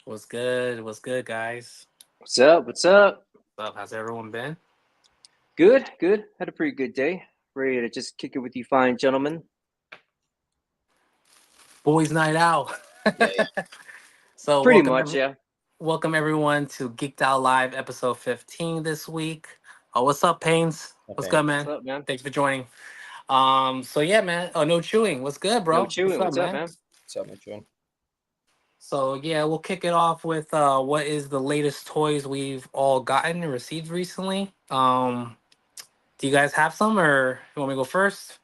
What's good? What's good, guys? What's up? What's up? What's up? How's everyone been? Good, good. Had a pretty good day. Ready to just kick it with you fine gentlemen. Boys' night out. Yeah, yeah. So Pretty much, yeah. welcome everyone to Geeked Out Live episode 15 this week. What's up, Pains? What's Okay. good, What's man? up, man? Thanks for joining. So yeah, man. Oh, no chewing. What's good, No bro? What's chewing. up, What's up, man? man? What's up, Mitchell? So yeah, we'll kick it off with what is the latest toys we've all gotten and received recently. Do you guys have some, or you want me to go first?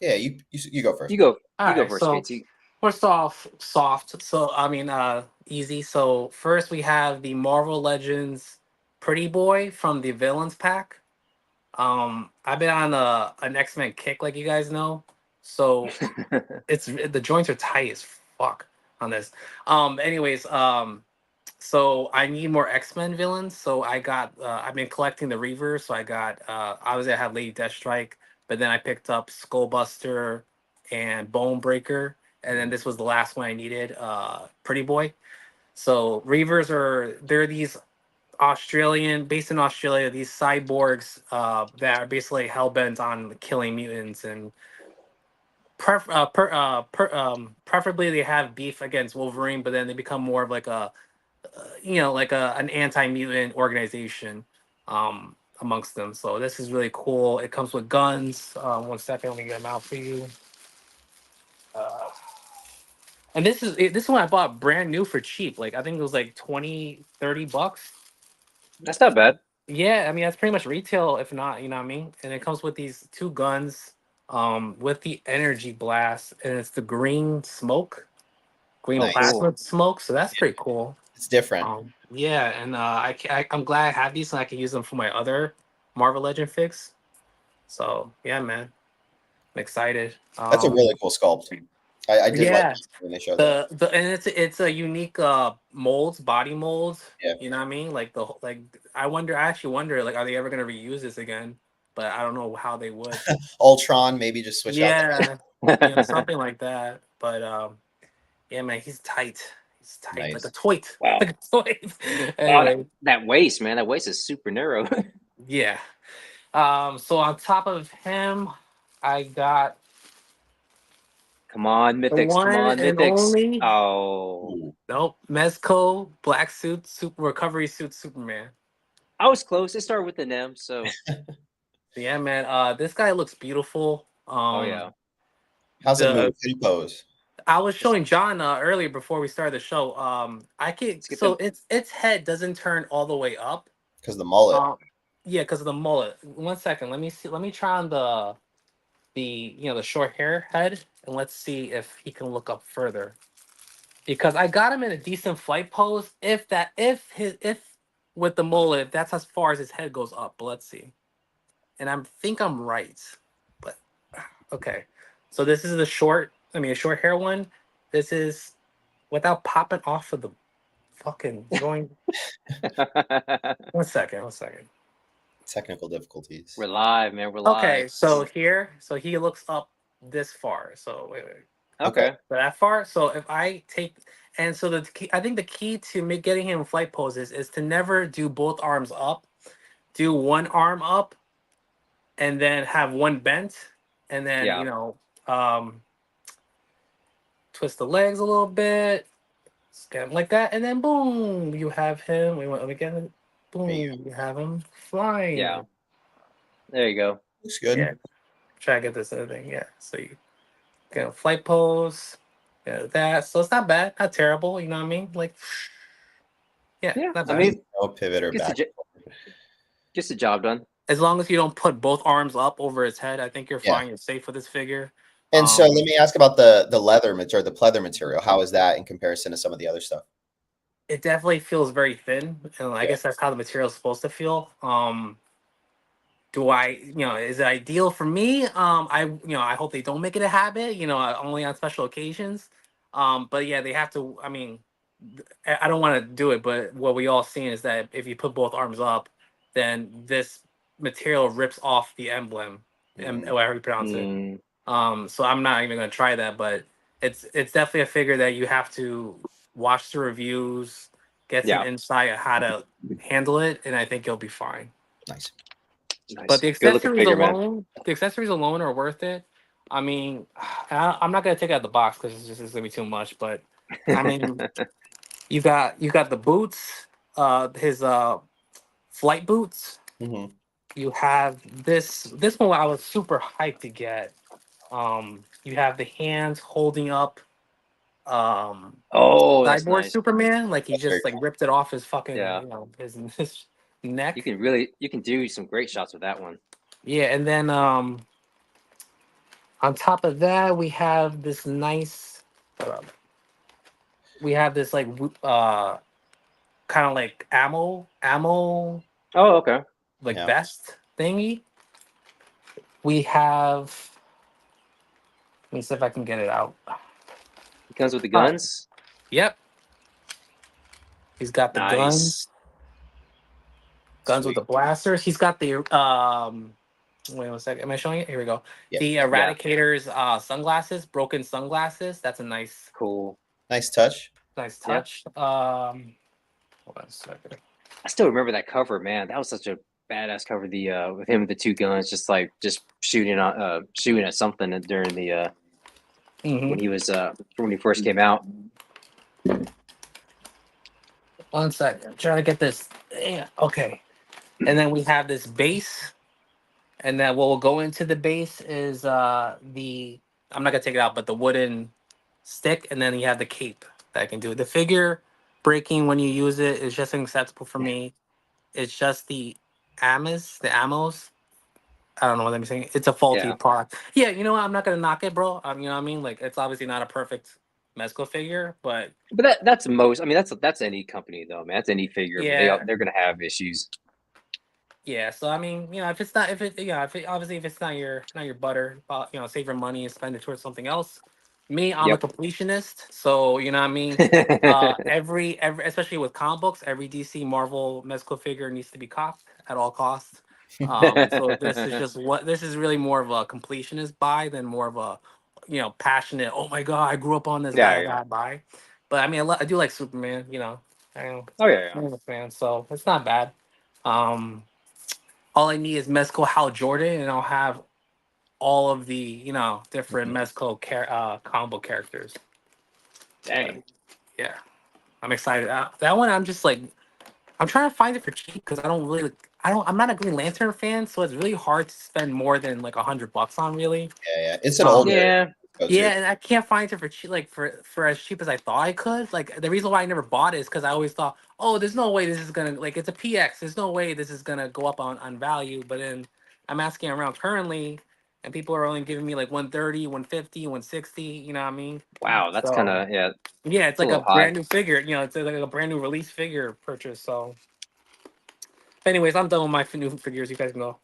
Yeah, you go first. You go. All You go right, first, so Casey. first off, soft. So easy. So first we have the Marvel Legends Pretty Boy from the Villains pack. I've been on an X Men kick, like you guys know. So it's the joints are tight as fuck on this. Anyways, so I need more X Men villains. So I've been collecting the Reavers. So I got obviously I have Lady Deathstrike, but then I picked up Skullbuster and Bonebreaker, and then this was the last one I needed, Pretty Boy. So Reavers they're these based in Australia, these cyborgs that are basically hell bent on killing mutants and preferably they have beef against Wolverine, but then they become more of like like an anti-mutant organization amongst them. So this is really cool. It comes with guns. One second, let me get them out for you. Uh, and this one I bought brand new for cheap. Like I think it was like 20, 30 bucks. That's not bad. Yeah, I mean that's pretty much retail, if not, you know what I mean. And it comes with these two guns, with the energy blast, and it's the green Oh, Nice. cool. plasma smoke. So that's pretty cool. It's different. Yeah, and I'm glad I have these and I can use them for my other Marvel Legend fix. So yeah, man, I'm excited. That's a really cool sculpt. I did like Yeah, it when they showed that. the and it's a unique molds, body molds. Yeah. You know what I mean? I actually wonder, like, are they ever gonna reuse this again? But I don't know how they would. Ultron, maybe just switch out the Yeah, something like that. But yeah, man, he's tight. He's tight like a nice. toy, Wow. like a toy. Oh, that, Anyway, that waist, man. That waist is super narrow. yeah. So on top of him, I got Come on, the mythics. Come one on, and mythics. only, Oh, Ooh. nope, Mezco black suit, super recovery suit Superman. I was close. It started with an M, so. Yeah, man. This guy looks beautiful. Oh yeah. How's it move? The How do you pose? I was Just, showing John earlier before we started the show. I could let's get so them. its head doesn't turn all the way up. Because the mullet. Yeah, because of the mullet. One second, let me see. Let me try on the short hair head, and let's see if he can look up further. Because I got him in a decent flight pose. If with the mullet, that's as far as his head goes up. But let's see. And I think I'm right. But okay. So this is a short hair one. This is without popping off of the fucking joint. One second. Technical difficulties. We're live, man. We're Okay, live. so he looks up this far. So wait. Okay. Okay. That far. So if I take, and so I think the key to getting him in flight poses is to never do both arms up. Do one arm up, and then have one bent, and then Yeah. um, twist the legs a little bit, scan like that, and then boom, you have him. We want again, There boom, you go. you have him Yeah. flying. There you go. Looks good. Yeah, try to get this other thing. Yeah, so you get a flight pose. Yeah, that. So it's not bad, not terrible. You know what I mean? Like, yeah, Yeah. not I bad. mean, No pivot or gets the back. j- gets the job done. As long as you don't put both arms up over his head, I think you're Yeah. fine. You're safe with this figure. And so let me ask about the leather material, the pleather material. How is that in comparison to some of the other stuff? It definitely feels very thin, and I Yeah. guess that's how the material is supposed to feel. Do I, is it ideal for me? I hope they don't make it a habit. Only on special occasions. But yeah, they have to. I mean, I don't want to do it, but what we all seen is that if you put both arms up, then this material rips off the emblem, however you pronounce it. Mm, So I'm not even gonna try that, but it's definitely a figure that you have to watch the reviews, get some Yeah. insight on how to handle it, and I think you'll be fine. Nice. But Nice. Good looking figure, man. the accessories alone are worth it. I mean, I'm not gonna take it out of the box because it's gonna be too much. But I mean, you got the boots, his flight boots. Hmm. You have this one I was super hyped to get. You have the hands holding up Oh, that's Cyborg nice. Superman, like he That's very just like cool. ripped it off his fucking Yeah. his neck. You can do some great shots with that one. Yeah, and then on top of that we have this nice we have this like kind of like ammo Oh, okay. like Yeah. vest thingy. We have, let me see if I can get it out. He comes with the All right. guns. Yep. He's got the Nice. guns with Sweet. the blasters. He's got the wait 1 second. Am I showing it? Here we go. Yep. The Yeah. Eradicator's sunglasses, broken sunglasses. That's a Cool. Nice touch. nice Yeah. touch. Hold on a second. I still remember that cover, man. That was such a badass cover. The with him with the two guns, just shooting at something during the Hmm. when he first came out. 1 second. I'm trying to get this. Yeah. Okay. And then we have this base. And then what will go into the base is the, I'm not gonna take it out, but the wooden stick, and then you have the cape that I can do. The figure breaking when you use it is just acceptable for me. It's just the ammos. I don't know what I'm saying. It's a faulty Yeah. product. Yeah, you know what? I'm not gonna knock it, bro. You know what I mean? Like it's obviously not a perfect Mezco figure, but But that's most. I mean, that's any company though, man. That's any figure. yeah, They're gonna have issues. yeah. So I mean, if it's not, if it, yeah, if it, obviously if it's not your butter, save your money and spend it towards something else. Me, I'm a Yep. completionist, so you know what I mean. Every especially with comic books, every DC Marvel Mezco figure needs to be copped at all costs. So this is really more of a completionist buy than more of a passionate. Oh my god, I grew up on this Yeah, guy yeah. buy. But I mean, I do like Superman. I know Oh yeah, yeah. I'm a fan, so it's not bad. Um, all I need is Mezco Hal Jordan, and I'll have all of the different Mhm. Mezco combo characters. Dang. Yeah, I'm excited. That one, I'm just like, I'm trying to find it for cheap because I don't really, I'm not a Green Lantern fan, so it's really hard to spend more than like $100 on, really. Yeah. It's an Um, older Yeah. go too. yeah, and I can't find it for cheap, like for as cheap as I thought I could. Like the reason why I never bought it is because I always thought, oh, there's no way this is gonna like it's a PX. There's no way this is gonna go up on value. But then I'm asking around currently, and people are only giving me like 130, 150, 160. You know what I mean? Wow, that's kind So of yeah. yeah, it's It's a like a little high. brand new figure. It's like a brand new release figure purchase. So, but anyways, I'm done with my new figures. You guys can go.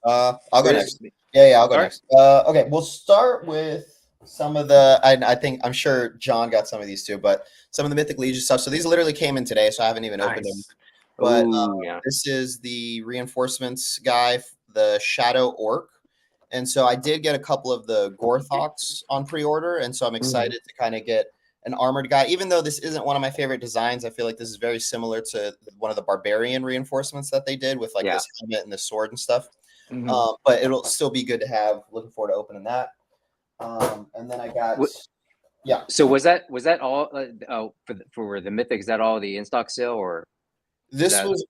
I'll go Where's next. Yeah, I'll go all right? next. Okay, we'll start with some of the. I think I'm sure John got some of these too, but some of the Mythic Legion stuff. So these literally came in today, so I haven't even opened them. Nice. But Oh yeah. this is the reinforcements guy, the Shadow Orc, and so I did get a couple of the Gorthawks on pre-order, and so I'm Mhm. excited to kind of get an armored guy. Even though this isn't one of my favorite designs, I feel like this is very similar to one of the Barbarian reinforcements that they did with like Yeah. this helmet and the sword and stuff. Mhm. But it'll still be good to have. Looking forward to opening that. And then I got, yeah, So was that all? Oh, for the Mythic, is that all the in stock sale, or is this that was,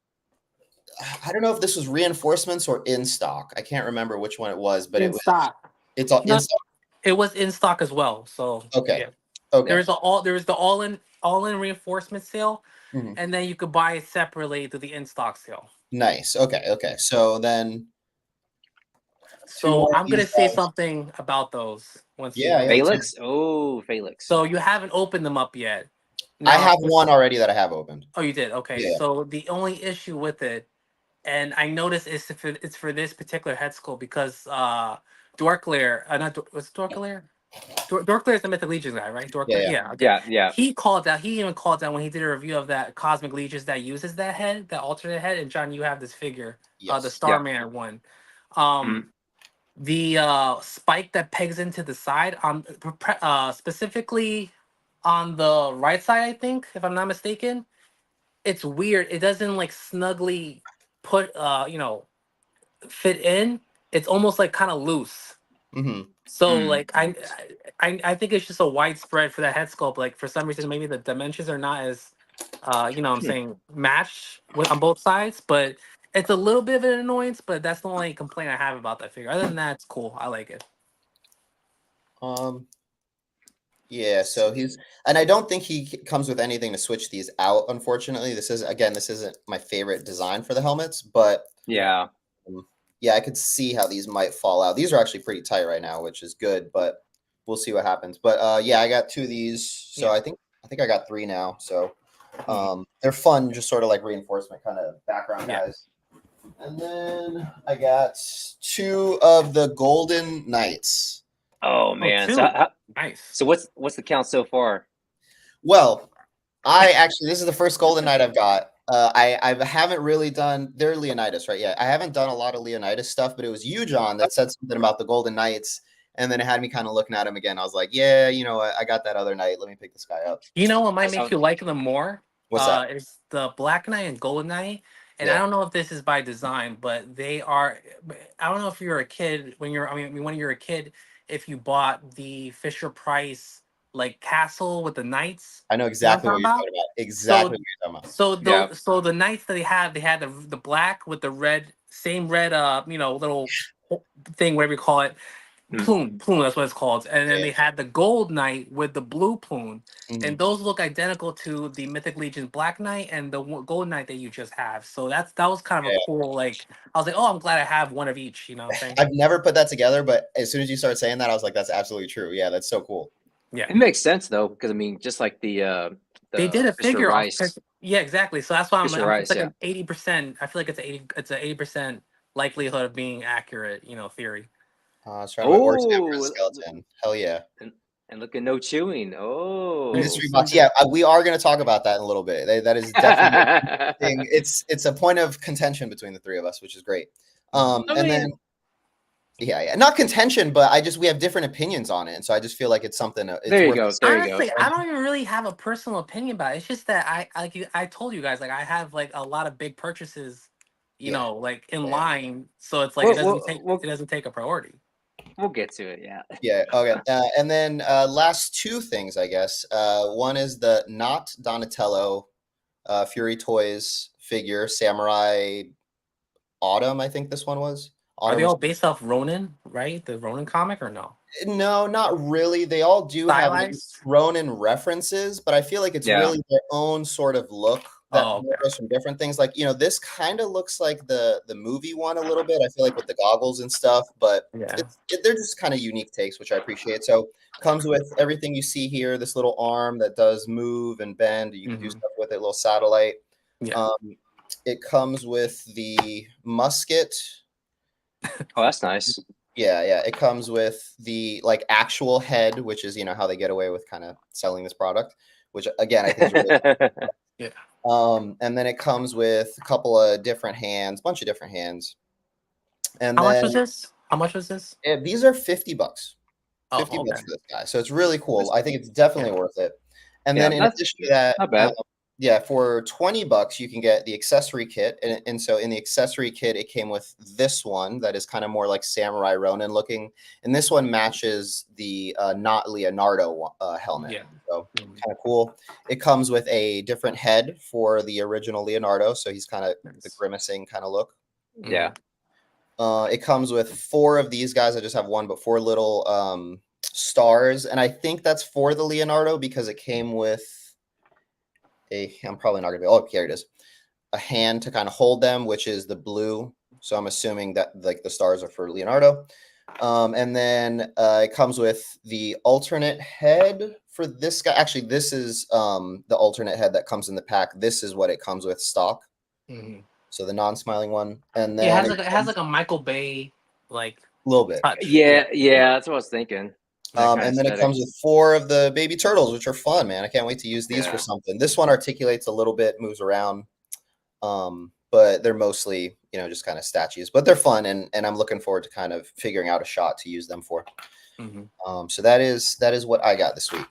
I don't know if this was reinforcements or in stock. I can't remember which one it was, but In stock. it's all in No, stock. it was in stock as well. So Okay. yeah, Okay. there was the all in reinforcement sale, Mhm. and then you could buy it separately through the in stock sale. Nice. Okay. So then two So more of I'm gonna these say guys. something about those once Yeah, you. let's hear it. Felix? Oh, Felix. So you haven't opened them up yet. I Now, have one already that I have opened. oh, you did. Okay. Yeah. So the only issue with it, and I noticed it's for this particular head sculpt because Dorklair, not was it Dorklair? Dorklair is the Mythic Legion guy, right? Yeah. Dorklair, Yeah. yeah. Okay. Yeah, yeah. He called out. He even called out when he did a review of that Cosmic Legions that uses that head, that alternate head. And John, you have this figure, the Yes. Yeah. Starman one. Mm. The spike that pegs into the side, specifically, on the right side, I think, if I'm not mistaken, it's weird. It doesn't like snugly put fit in. It's almost like kind of loose. Hmm. So Mm. like I think it's just a widespread for the head sculpt. Like for some reason maybe the dimensions are not as I'm Hmm. saying matched on both sides, but it's a little bit of an annoyance, but that's the only complaint I have about that figure. Other than that, it's cool. I like it. Um, yeah, so he's, and I don't think he comes with anything to switch these out. Unfortunately, this isn't my favorite design for the helmets, but Yeah. Yeah. yeah, I could see how these might fall out. These are actually pretty tight right now, which is good, but we'll see what happens. But yeah, I got two of these, so Yeah. I think I got three now. So Mhm. they're fun, just sort of like reinforcement kind of background Yeah. guys. And then I got two of the Golden Knights. Oh Oh, man. So two. Nice. so what's the count so far? Well, this is the first Golden Knight I've got. I haven't really done they're Leonidas, right? Yeah, I haven't done a lot of Leonidas stuff, but it was you, John, that said something about the Golden Knights, and then it had me kind of looking at him again. I was like, yeah, I got that other knight. Let me pick this guy up. You know what might make So you like them more? What's that? Is the Black Knight and Golden Knight. And I Yeah, don't know if this is by design, but they are. I don't know if you're a kid when you're. I mean, when you're a kid, if you bought the Fisher Price like castle with the knights, I know you know what I'm exactly what talking you're about? talking about. Exactly So, what you're talking about. yeah. so the knights that they had the black with the red, same red, little thing, whatever you call it, Hmm. plume. That's what it's called. And then Yeah. they had the gold knight with the blue plume, Mhm. and those look identical to the Mythic Legion Black Knight and the gold knight that you just have. So that was kind of a Yeah. cool like. I was like, oh, I'm glad I have one of each. You know what I'm saying? I've never put that together, but as soon as you started saying that, I was like, that's absolutely true. Yeah, that's so cool. Yeah, It makes sense though, because I mean, just like they did the a Fisher figure off. Rice, Yeah, exactly. So that's why Fisher I'm. It's Rice, like yeah. an 80%. I feel like it's an 80% likelihood of being accurate. Theory. It's right away. Or Oh, skeleton. Hell yeah. and, and look at no chewing. Nice. Oh, Mystery box. Yeah, we are going to talk about that in a little bit. That is definitely a thing. It's a point of contention between the three of us, which is great. Mhm. I And mean, then yeah, not contention, but we have different opinions on it, and so I just feel like it's something it's there you worth go, there you Honestly, go. I don't even really have a personal opinion about it. It's just that I told you guys like I have like a lot of big purchases, yeah. like in Yeah. line, so it's like We'll we'll it we'll, doesn't take a priority. we'll get to it. Yeah. Yeah. Okay. And then last two things, I guess. One is the not Donatello Fury Toys figure, Samurai Autumn. I think this one was Are they Autumn. all based off Ronin, right? The Ronin comic or no? No, not really. They all do have like Stylized? Ronin references, but I feel like it's Yeah. really their own sort of look that Oh, okay. borrows from different things. Like, this kind of looks like the movie one a little bit. I feel like with the goggles and stuff, but Yeah. they're just kind of unique takes, which I appreciate. So comes with everything you see here, this little arm that does move and bend. You can do Hmm. stuff with it, little satellite. Yeah. Um, it comes with the musket. Oh, that's nice. Yeah. It comes with the like actual head, which is how they get away with kind of selling this product, which again I think is really Yeah. and then it comes with a couple of different hands, bunch of different hands. And How much then was this? How much was this? these are $50. Oh, 50 okay. bucks for this guy. So it's really cool. That's- I think it's Yeah. definitely worth it. And yeah, then in that's addition to that, not bad. yeah, for $20, you can get the accessory kit. And so in the accessory kit, it came with this one that is kind of more like Samurai Ronin looking. And this one matches the not Leonardo helmet. Yeah. So Mhm. kind of cool. It comes with a different head for the original Leonardo. So he's kind of the Nice. grimacing kind of look. Yeah. It comes with four of these guys. I just have one, but four little stars. And I think that's for the Leonardo because it came with I'm probably not going to be, oh, here it is. A hand to kind of hold them, which is the blue. So I'm assuming that like the stars are for Leonardo. And then it comes with the alternate head for this guy. Actually, this is the alternate head that comes in the pack. This is what it comes with stock. Mhm. So the non-smiling one. And Yeah, then it has like a Michael Bay like a little bit. touch. Yeah. Yeah, that's what I was thinking. That kind of And then it aesthetic. comes with four of the baby turtles, which are fun, man. I can't wait to use these for Yeah. something. This one articulates a little bit, moves around, but they're mostly, just kind of statues. But they're fun, and I'm looking forward to kind of figuring out a shot to use them for. Mhm. So that is what I got this week.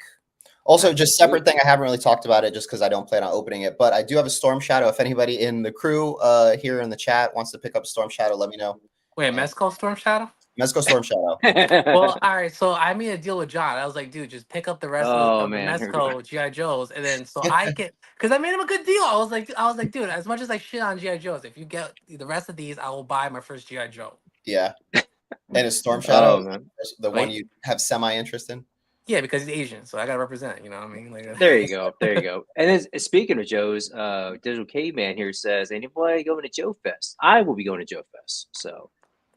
Also, Nice. just separate thing, I haven't really talked about it just because I don't plan on opening it, but I do have a Storm Shadow. If anybody in the crew here in the chat wants to pick up a Storm Shadow, let me know. Wait, And Mezco Storm Shadow? let's go Storm Shadow. Well, all right. So I made a deal with John. I was like, dude, just pick up the rest Oh of the man, here we go. Mezco GI Joes, and then so I can, because I made him a good deal. I was like, dude, as much as I shit on GI Joes, if you get the rest of these, I will buy my first GI Joe. Yeah. And is Storm Shadow Oh man, the one Wait. you have semi-interest in? Yeah, because he's Asian, so I gotta represent. You know what I mean? Like, there you go, there you go. And then speaking of Joe's, Digital Caveman here says, anybody going to Joe Fest? I will be going to Joe Fest. So,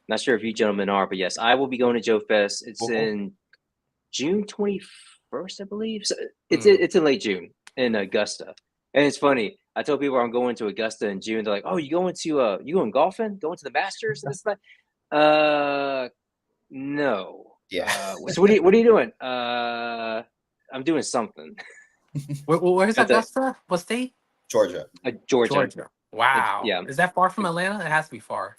not sure if you gentlemen are, but yes, I will be going to Joe Fest. It's Cool. in June 21st, I believe. So it's Mm. it's in late June in Augusta. And it's funny. I told people I'm going to Augusta in June. They're like, "Oh, you going golfing? Going to the Masters and this and that?" No. Yeah. So what are you doing? I'm doing something. Where's That's Augusta? What state? Georgia. Georgia. Georgia. Wow. Yeah. Is that far from Atlanta? It has to be far.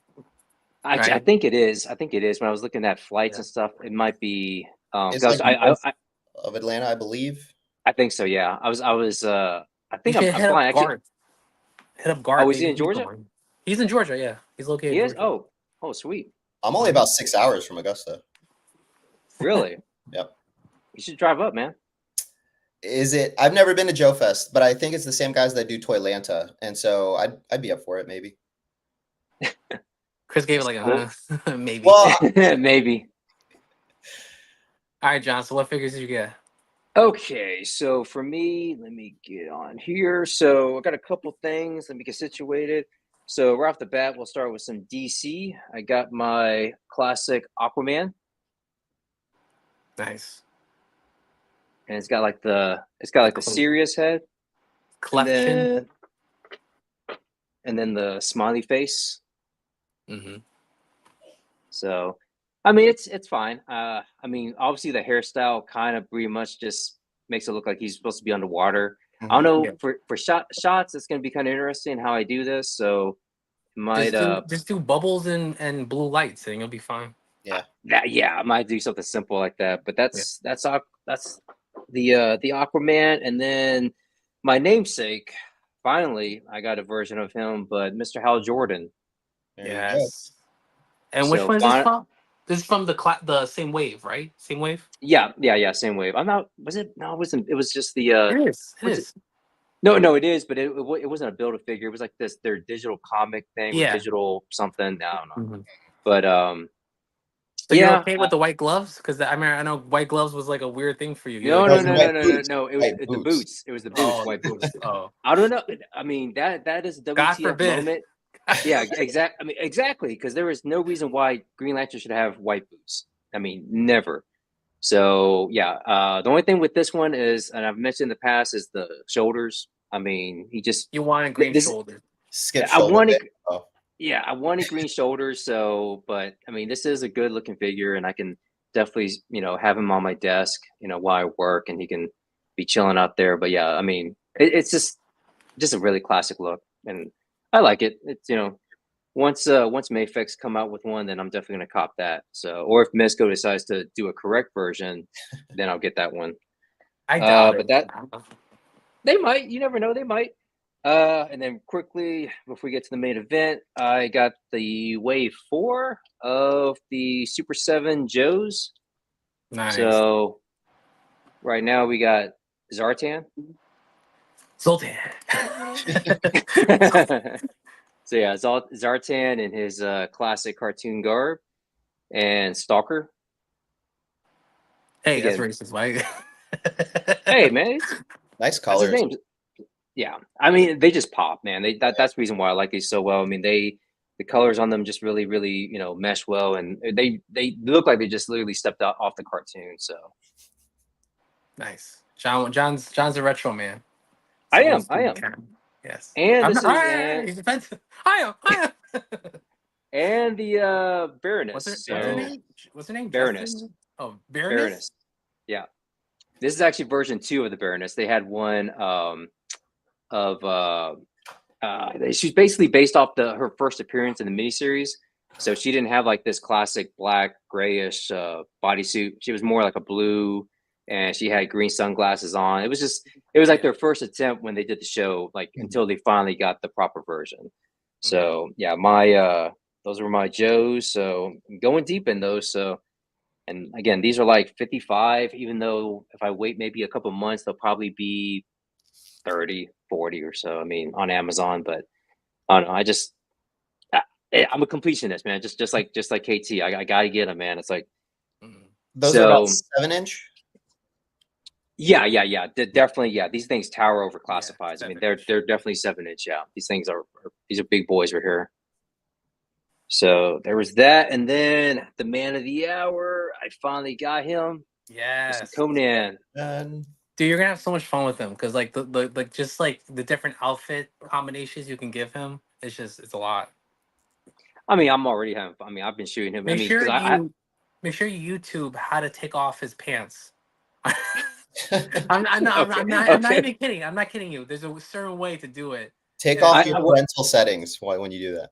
I Right? think it is. I think it is. When I was looking at flights Yeah. and stuff, it might be. It's 'Cause like north I of Atlanta, I believe. I think so. Yeah. I You think should I'm hit up flying. Actually, Garth. Hit up Garth. oh, is he Maybe in he's Georgia? going. He's in Georgia. Yeah, he's located He in is. Georgia. Oh, sweet. I'm only about 6 hours from Augusta. Really? Yep. You should drive up, man. Is it? I've never been to Joe Fest, but I think it's the same guys that do Toylanta, and so I'd be up for it maybe. Chris gave it like Well- a maybe. Well, Maybe. All right, John. So what figures did you get? Okay, so for me, let me get on here. So I got a couple things. Let me get situated. So right off the bat, we'll start with some DC. I got my classic Aquaman, Nice. and it's got like the Cool. serious head, and Cleft chin. then the smiley face. Mm-hmm. So, I mean, it's fine. I mean, obviously the hairstyle kind of pretty much just makes it look like he's supposed to be underwater. I don't know Yeah. for shots. It's going to be kind of interesting how I do this. So, might Just do bubbles and blue lights, and you'll be fine. yeah. I might do something simple like that. But that's the Aquaman, and then my namesake. Finally, I got a version of him, but Mr. Hal Jordan. There you go. Yes. And which So one is this from? This is from the same wave, right? Same wave. Yeah, same wave. I'm not. Was it? No, it wasn't. It was just the. It is. It what's is. No, it is, but it wasn't a build a figure. It was like their digital comic thing or Yeah. digital something. I don't know, Mhm. but So you're yeah. okay with the white gloves? Because I mean, I know white gloves was like a weird thing for you. No. Those are white boots. It was White the boots. boots. It was the boots. Oh, White boots. Oh, I don't know. I mean that is a God WTF forbid. moment. Yeah, exactly. I mean, exactly, because there is no reason why Green Lantern should have white boots. I mean, never. So yeah, the only thing with this one is, and I've mentioned in the past, is the shoulders. I mean, he just You wanted green this. shoulders. Skip I shoulder. wanted, Oh. yeah, I wanted green shoulders. So, but I mean, this is a good looking figure, and I can definitely, have him on my desk, while I work, and he can be chilling out there. But yeah, I mean, it's just a really classic look, and I like it. It's once Mayfix come out with one, then I'm definitely gonna cop that. So, or if Mezco decides to do a correct version, then I'll get that one. I doubt But it. that they might. You never know. They might. And then quickly before we get to the main event, I got the wave 4 of the Super 7 Joes. Nice. So right now we got Zartan. Sultan. So yeah, Zartan in his classic cartoon garb, and Stalker. Hey, that's Again. racist, Mike. Hey man, Nice that's colors. his name. Yeah, I mean they just pop, man. That's the reason why I like these so well. I mean the colors on them just really mesh well, and they look like they just literally stepped out off the cartoon. So Nice. John's a retro man. I am. Yes. And I'm this not, is he's offensive. I am. and the Baroness. What's her name? What's her name? Baroness. Justin? Oh, Baroness. Baroness. Yeah, this is actually version 2 of the Baroness. They had one of she's basically based off her first appearance in the miniseries. So she didn't have like this classic black grayish bodysuit. She was more like a blue, and she had green sunglasses on. It was like their first attempt when they did the show, like until they finally got the proper version. So yeah, my those were my Joes. So I'm going deep in those. So, and again, these are like 55, even though if I wait maybe a couple months, they'll probably be 30, 40 or so. I mean, on Amazon, but I don't know. I'm a completionist, man. Just like KT, I gotta get them, man. It's like Those are about so. 7-inch. Yeah. Definitely. Yeah, these things tower over Yeah, classifieds. I mean, 7 inch. they're definitely 7 inch. Yeah, these things are these are big boys right here. So there was that, and then the man of the hour, I finally got him, Mr. Yes. Conan. And Dude, you're gonna have so much fun with him because like the like just like the different outfit combinations you can give him. It's a lot. I mean, I'm already having. I mean, I've been shooting him. I Make mean, sure because I you make sure you YouTube how to take off his pants. I'm not okay, I'm not okay. even kidding. I'm not kidding you. There's a certain way to do it. take It's off I, your I wa- parental settings when you do that.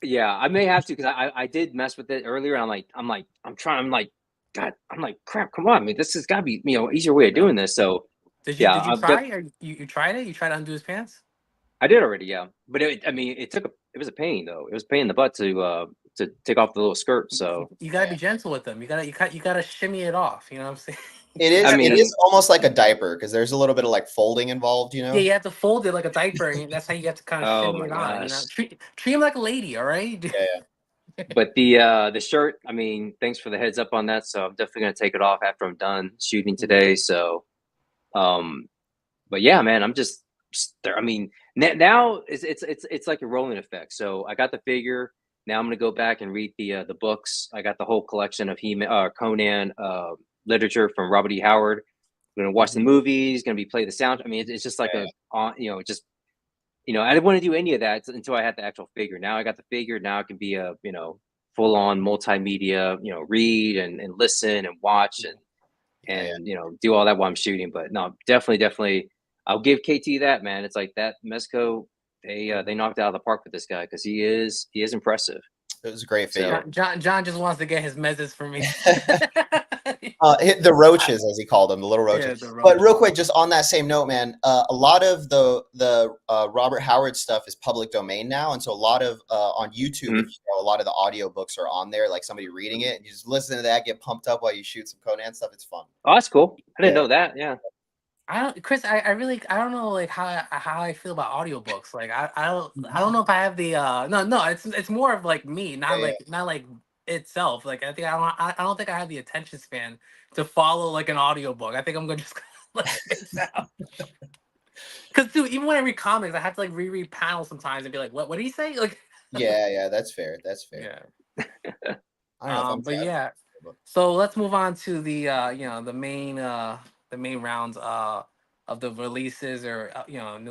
yeah, I may have to because I did mess with it earlier. I'm like, God, I'm like, crap. Come on, I mean, this has got to be easier way of no. doing this. So Did yeah, you try or you tried it? You tried to undo his pants? I did already, yeah. But I mean, it was a pain though. It was a pain in the butt to take off the little skirt. So You gotta be gentle with them. You gotta shimmy it off. You know what I'm saying? It I is. It is mean, almost like a diaper because there's a little bit of like folding involved. You Yeah, know. you have to fold it like a diaper, and that's how you have to kind of oh shimmy my it on. You gosh. know, treat him like a lady, all right? Yeah. But the shirt, I mean, thanks for the heads up on that. So I'm definitely gonna take it off after I'm done shooting today. So um, but yeah, man, I'm just I mean, now it's like a rolling effect. So I got the figure. Now I'm gonna go back and read the books. I got the whole collection of Conan literature from Robert E. Howard. I'm gonna watch the movies. Gonna be play the sound. I mean, it's just like a just I didn't want to do any of that until I had the actual figure. Now I got the figure. Now it can be a full on multimedia. Read and listen and watch Yeah. and do all that while I'm shooting. But no, definitely, I'll give KT that, man. It's like that Mesco. They knocked it out of the park with this guy because he is impressive. It was a great So figure. John just wants to get his mezzes for me. The roaches, as he called them, the little roaches. Yeah, the But real roaches. quick, just on that same note, man, a lot of the Robert Howard stuff is public domain now, and so a lot of on YouTube, mhm. if a lot of the audiobooks are on there, like somebody reading it, and you just listen to that, get pumped up while you shoot some Conan stuff. It's fun. Oh, that's cool. I didn't Yeah. know that. Yeah. I don't, Chris. I really I don't know like how I feel about audiobooks. Like I don't know if I have the no it's more of like me, Yeah. not like itself. Like I think I don't think I have the attention span to follow like an audiobook. I think I'm gonna just let it out. Because dude, even when I read comics, I have to like reread panels sometimes and be like, what did he say? Like Yeah, that's fair. That's fair. yeah. I don't know if I'm But sad. yeah. So let's move on to the the main rounds of the releases or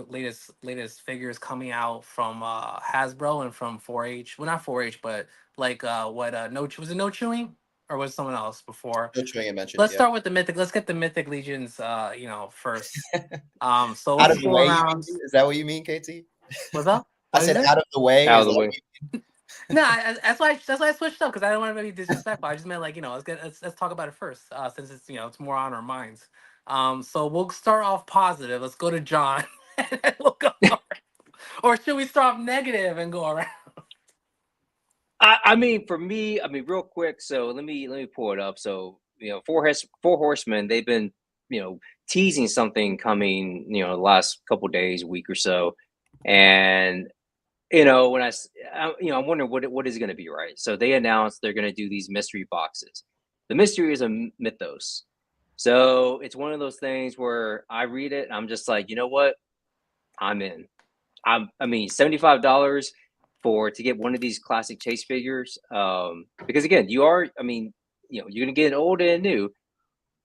latest figures coming out from Hasbro and from 4-H. Well, not 4-H, but like what was it No Chewing or was it someone else before? Still chewing, I mentioned it. Let's Yeah. start with the mythic. Let's get the Mythic Legions first. So Out let's of the go way, around. is that what you mean, KT? What's up? I What is said it? out of the way. Out Is of the that way. No, that's why I switched up because I didn't want to be disrespectful. I just meant like let's talk about it first since it's it's more on our minds. So we'll start off positive. Let's go to John, and then we'll go. Or should we start off negative and go around? I mean, for me, I mean, real quick. So let me pull it up. So four horsemen. They've been teasing something coming. The last couple days, week or so, and when I'm wondering what is it going to be, right? So they announced they're going to do these mystery boxes. The mystery is a mythos. So it's one of those things where I read it and I'm just like, you know what? I'm in. I mean, $75 to get one of these classic chase figures. Because again, I mean, you're gonna get an old and new.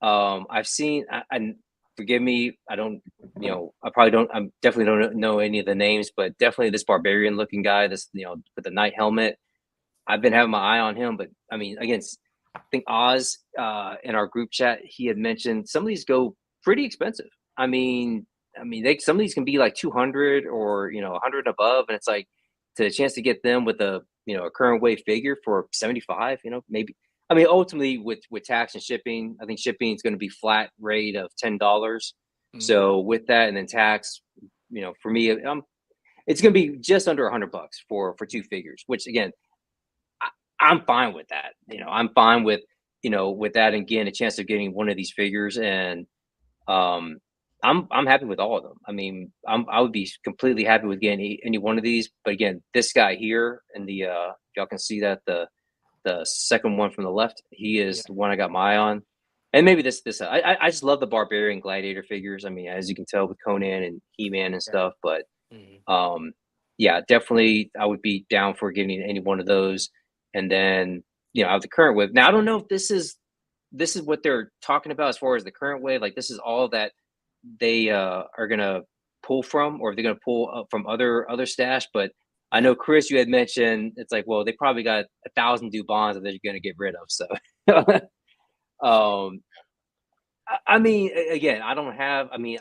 I've seen, and forgive me, I don't, I probably don't, I definitely don't know any of the names, but definitely this barbarian looking guy, this, with the knight helmet. I've been having my eye on him, but I mean, again, I think Oz, in our group chat, he had mentioned some of these go pretty expensive. Some of these can be like 200 or 100 above, and it's like to a chance to get them with a current wave figure for 75, maybe. I mean, ultimately with tax and shipping, I think shipping is going to be flat rate of $10. So with that and then tax, for me, it's going to be just under $100 for 2 figures. Which again, I'm fine with that. I'm fine with with that and getting a chance of getting one of these figures, and I'm happy with all of them. I mean, I would be completely happy with getting any one of these. But again, this guy here, and y'all can see that the second one from the left, he is the one I got my eye on. And maybe this I just love the Barbarian Gladiator figures. I mean, as you can tell with Conan and He-Man and stuff. But yeah, definitely I would be down for getting any one of those. And then out of the current wave. Now I don't know if this is what they're talking about as far as the current wave. Like this is all that they are gonna pull from, or if they're gonna pull up from other stash. But I know, Chris, you had mentioned it's like, well, they probably got 1,000 Dubons that they're gonna get rid of. So, I mean, again, I don't have. I mean,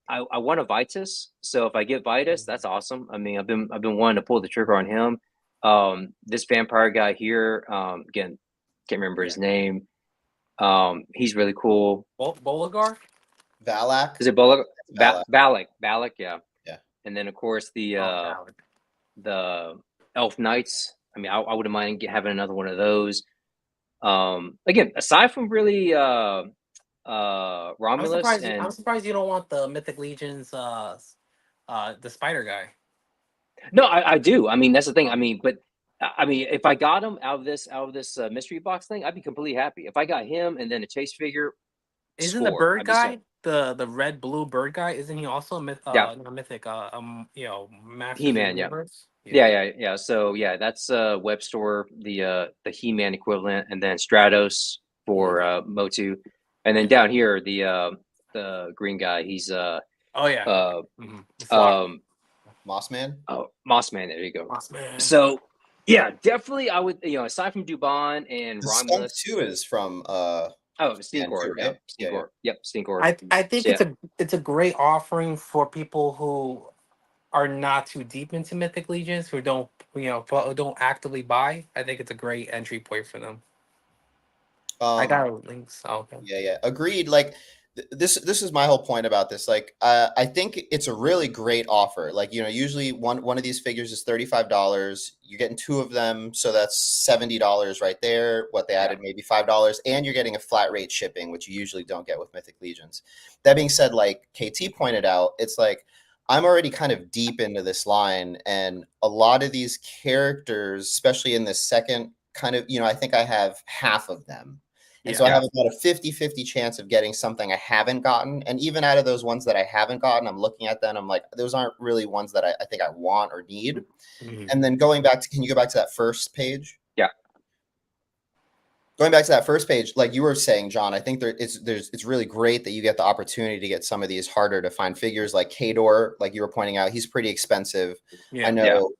I want a Vitus, so if I get Vitus, that's awesome. I mean, I've been wanting to pull the trigger on him. This vampire guy here, again, can't remember his name. He's really cool. Boligar? Valak? Is it Bolog? Valak. Valak, yeah. Yeah. And then of course the Elf Knights. I mean, I wouldn't mind having another one of those. Again, aside from really Romulus I'm surprised you don't want the Mythic Legions the spider guy. No, I do. I mean, that's the thing. I mean, but I mean, if I got him out of this mystery box thing, I'd be completely happy. If I got him and then a chase figure, isn't the bird guy the red blue bird guy? Isn't he also a not mythic? Masters He-Man, of the Universe. Yeah. So yeah, that's Web Store, the He-Man equivalent, and then Stratos for Motu, and then down here the green guy. He's Mossman. Oh, Mossman. There you go. Mossman. So yeah, definitely I would. Aside from Dubon and Romulus, Skunk 2 is from Stinkor, right? Stinkor. Yep, Stinkor. I think it's a great offering for people who are not too deep into Mythic Legions, who don't don't actively buy. I think it's a great entry point for them. I got links. Oh, okay. Yeah. Agreed. Like this is my whole point about this. Like I think it's a really great offer. Like, usually one of these figures is $35. You're getting 2 of them, so that's $70 right there. What they added, maybe $5, and you're getting a flat rate shipping, which you usually don't get with Mythic Legions. That being said, like KT pointed out, it's like I'm already kind of deep into this line, and a lot of these characters, especially in this second kind of, I think I have half of them. And so I have about a 50-50 chance of getting something I haven't gotten. And even out of those ones that I haven't gotten, I'm looking at them, I'm like, those aren't really ones that I think I want or need. And then going back to, can you go back to that first page? Yeah. Going back to that first page, like you were saying, John, I think it's really great that you get the opportunity to get some of these harder to find figures like Kador, like you were pointing out. He's pretty expensive. I know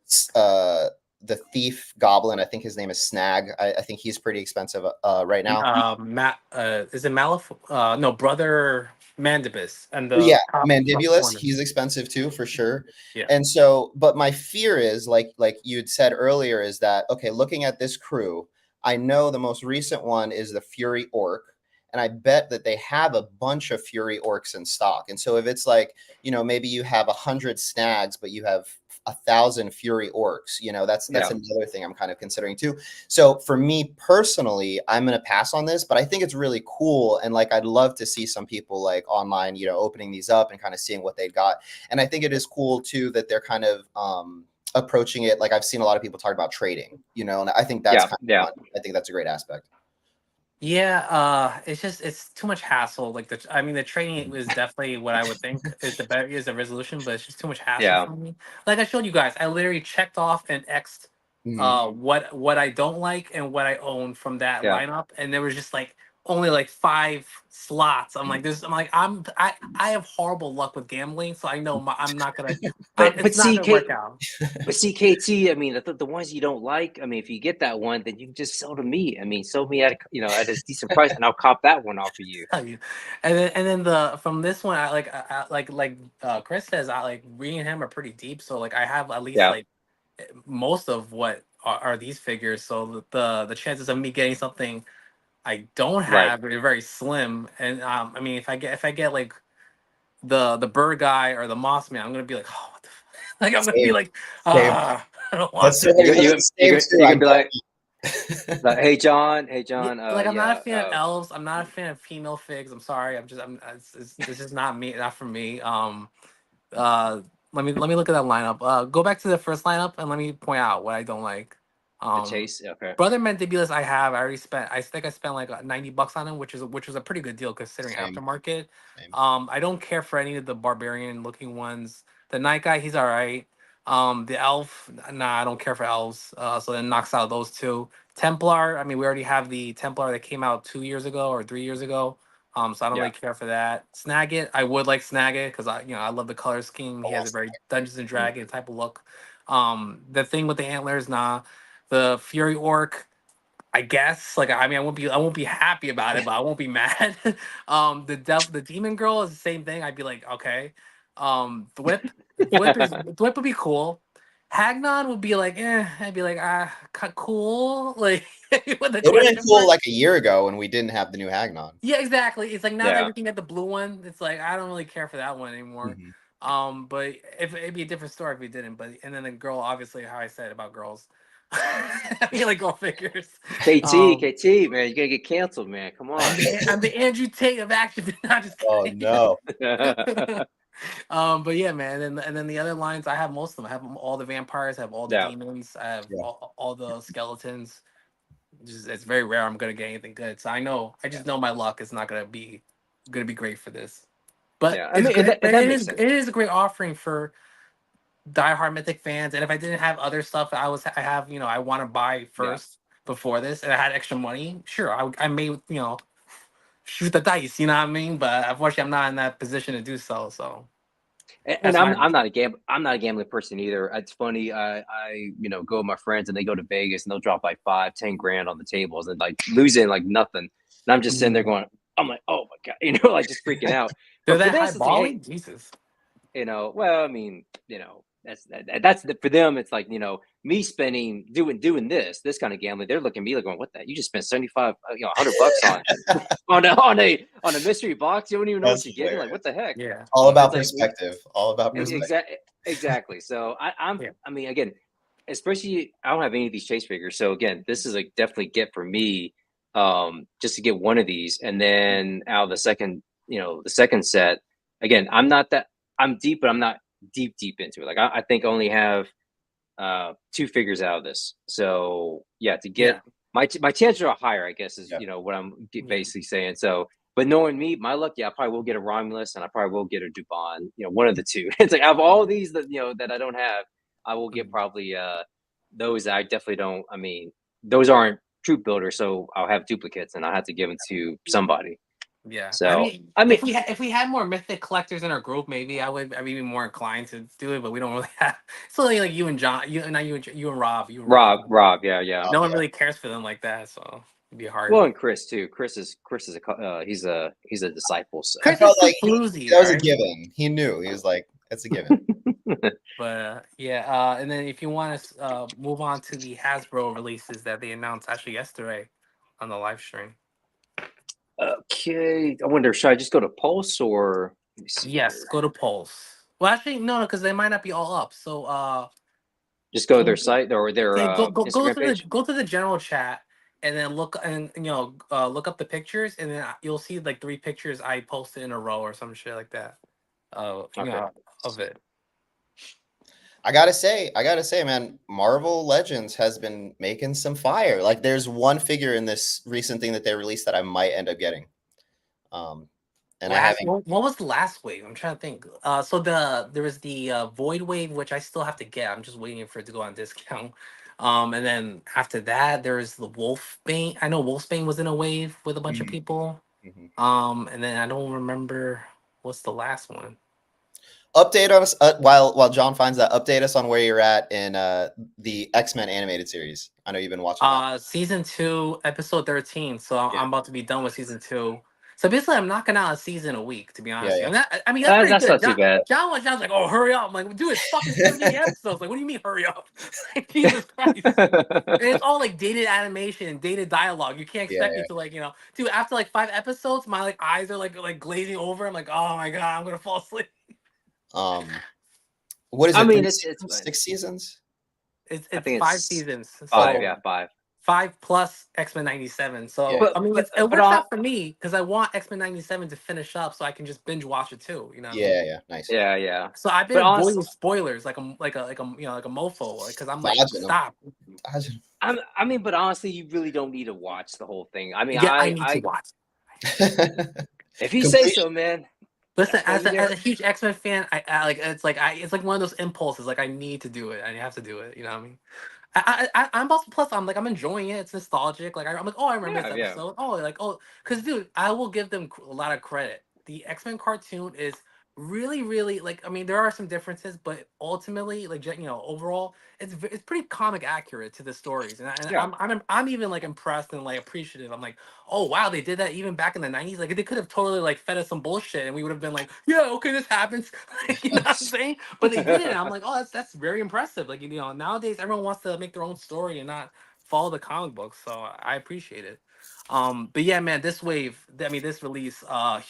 the thief goblin, I think his name is Snag. I think he's pretty expensive right now. Is it Malif? No, Brother Mandibus. And Mandibulus, he's expensive too, for sure. Yeah. And so, but my fear is, like you had said earlier, is that, okay, looking at this crew, I know the most recent one is the Fury Orc, and I bet that they have a bunch of Fury Orcs in stock. And so if it's like, maybe you have 100 Snags, but you have 1,000 Fury Orcs, that's another thing I'm kind of considering too. So for me personally, I'm going to pass on this, but I think it's really cool. And like, I'd love to see some people like online, opening these up and kind of seeing what they got. And I think it is cool too, that they're kind of, approaching it like I've seen a lot of people talk about trading, and I think that's kind of fun. I think that's a great aspect. Yeah, it's too much hassle. Like the trading is definitely what I would think is the resolution, but it's just too much hassle for me. Like I showed you guys, I literally checked off and X'd what I don't like and what I own from that lineup, and there was just like only like 5 slots. I'm like I have horrible luck with gambling, so I know I'm not gonna. It's not gonna work out. But CKT, I mean, the ones you don't like. I mean, if you get that one, then you can just sell to me. I mean, sell me at a decent price, and I'll cop that one off of you. And then from this one, like Chris says, I like reading him are pretty deep. So like I have at least like most of what are these figures. So the chances of me getting something I don't Right. have, they're very slim. And I mean, if I get like the bird guy or the moss man, I'm gonna be like, oh, what the like I'm gonna be Same, like, same. I don't want That's so this. many lists. Same too. You're I gonna be like, don't. hey John, Yeah, like I'm not a yeah, fan of elves. I'm not a fan of female figs. I'm sorry. I'm it's just not me. Not for me. Uh, let me look at that lineup. Go back to the first lineup and let me point out what I don't like. the Um, chase. Okay. Brother Mandibulus, I have. I already spent. I think I spent like $90 on him, which was a pretty good deal considering Same, aftermarket. same. I don't care for any of the barbarian looking ones. The night guy, he's all right. The elf, nah, I don't care for elves. So then knocks out those two. Templar, I mean, we already have the Templar that came out 2 years ago or 3 years ago. So I don't Yeah. really care for that. Snagit, I would like Snagit because I love the color scheme. He has a very Dungeons and Dragons type of look. The thing with the antlers, nah. The Fury Orc, I guess. Like I mean, I won't be happy about it, but I won't be mad. The Demon Girl is the same thing. I'd be like, okay. Thwip would be cool. Hagnon would be like, I'd be like, cool. Like with the It would have been question cool mark. like a year ago when we didn't have the new Hagnon. Yeah, exactly. It's like now that Yeah. we can get the blue one, it's like I don't really care for that one anymore. Mhm. But if it'd be a different story if we didn't. But and then the girl, obviously, how I said about girls, I mean, like girl figures. KT, man, you gotta get canceled, man. Come on. I'm the Andrew Tate of action. Not just Oh kidding. no. But yeah, man, and then the other lines, I have most of them. I have all the vampires, I have all the Yeah. demons, I have Yeah. all the skeletons. It's very rare I'm gonna get anything good. So I just know my luck is not gonna be great for this. But Yeah. I it's mean, great. But that makes sense. it is a great offering for diehard Mythic fans. And if I didn't have other stuff I have, I want to buy Yeah. first before this, and I had extra money, sure, I may shoot the dice. You know what I mean? But unfortunately, I'm not in that position to do so. So And that's my I'm not reason. a I'm not a gambling person either. It's funny. I go with my friends and they go to Vegas and they'll drop like 5, 10 grand on the tables and like losing like nothing. And I'm just sitting there Mhm. going, I'm like, oh my god, like just freaking out. They're But for that high this, it's like, hey, balling, Jesus. well, I mean, that's for them. It's like me spending doing this kind of gambling. They're looking at me like going, what the? You just spent 75, $100 on a mystery box. You don't even know what That's you're getting. Like, hilarious. what the heck? Yeah. All It's about like, perspective. All about perspective. exactly. So Yeah. I mean, again, especially I don't have any of these chase figures. So again, this is like definitely get for me, just to get one of these, and then out of the second, the second set. Again, I'm deep, but I'm not deep into it. Like I think I only have 2 figures out of this. So yeah, to Yeah. get my chances are higher, I guess, is Yeah. what I'm Yeah. basically saying. So, but knowing me, my luck, yeah, I probably will get a Romulus and I probably will get a Dubon. One of the two. It's like out of all these that that I don't have, I will get Mhm. probably those I definitely don't. I mean, those aren't troop builders, so I'll have duplicates and I'll have to give them to somebody. Yeah, I So mean, I mean, if we had more mythic collectors in our group, maybe I'd be more inclined to do it. But we don't really have. It's only like you and John, not you and you and Rob, Rob, yeah. Oh, No one yeah. really cares for them like that, so it'd be hard. Well, and Chris too. Chris is he's a disciple. So I Chris is felt too like floozy, that was a right? given. He knew. He was like, "It's a given." But yeah, and then if you want to move on to the Hasbro releases that they announced actually yesterday on the live stream. okay, I wonder should I just go to Pulse or let me see Yes, here. go to Pulse. Well, actually, no, because they might not be all up. So Just go to their so site or their yeah, go Instagram to the page. general chat and then look up the pictures and then you'll see like 3 pictures I posted in a row or some shit like that. Okay. Of it. I gotta say, man, Marvel Legends has been making some fire. Like, there's one figure in this recent thing that they released that I might end up getting. And I haven't. What was the last wave? I'm trying to think. So there was the Void Wave, which I still have to get. I'm just waiting for it to go on discount. And then after that, there's the Wolfbane. I know Wolfbane was in a wave with a bunch of Mhm, people. mhm. And then I don't remember what's the last one. Update us while John finds that. Update us on where you're at in the X-Men animated series. I know you've been watching that. Season 2, episode 13. So Yeah. I'm about to be done with season 2. So basically, I'm knocking out a season a week. To be honest, Yeah, with you. I mean, that's pretty That's good. not too bad. John's like, oh, hurry up! I'm like, dude, it's fucking yeah. 70 episodes. Like, what do you mean, hurry up? Like, Jesus Christ! And it's all like dated animation, dated dialogue. You can't expect me Yeah. to like, dude. After like 5 episodes, my like eyes are like glazing over. I'm like, oh my god, I'm gonna fall asleep. What is I it? mean, Three it's seasons? fine. 6 seasons? I It's think 5 seasons. five. So Yeah, 5. 5 plus X-Men 97. Yeah. So But I mean, but it but works on out for me because I want X-Men 97 to finish up so I can just binge watch it too. You know what I mean? Yeah. Nice. yeah. So I've been But honestly, avoiding spoilers like a mofo, because I'm like, Dodging them. stop. Dodging I mean, but honestly, you really don't need to watch the whole thing. I mean, Yeah, I need to watch. them. if you say Completion. so, man. Listen, That's why as you a there. huge X-Men fan, I like it's like one of those impulses. Like I need to do it. I have to do it. You know what I mean? I'm also, plus I'm like, I'm enjoying it. It's nostalgic. Like I'm like, oh, I remember this Yeah. episode. Oh, like, oh, because dude, I will give them a lot of credit. The X-Men cartoon is really, really, like, I mean, there are some differences, but ultimately, like, overall, it's pretty comic accurate to the stories, and, Yeah. I'm even like impressed and like appreciative. I'm like, oh wow, they did that even back in the '90s. Like they could have totally like fed us some bullshit, and we would have been like, yeah, okay, this happens. You know what I'm saying? But they did it. I'm like, oh, that's very impressive. Like, nowadays everyone wants to make their own story and not follow the comic books. So I appreciate it. But yeah, man, this wave, I mean, this release,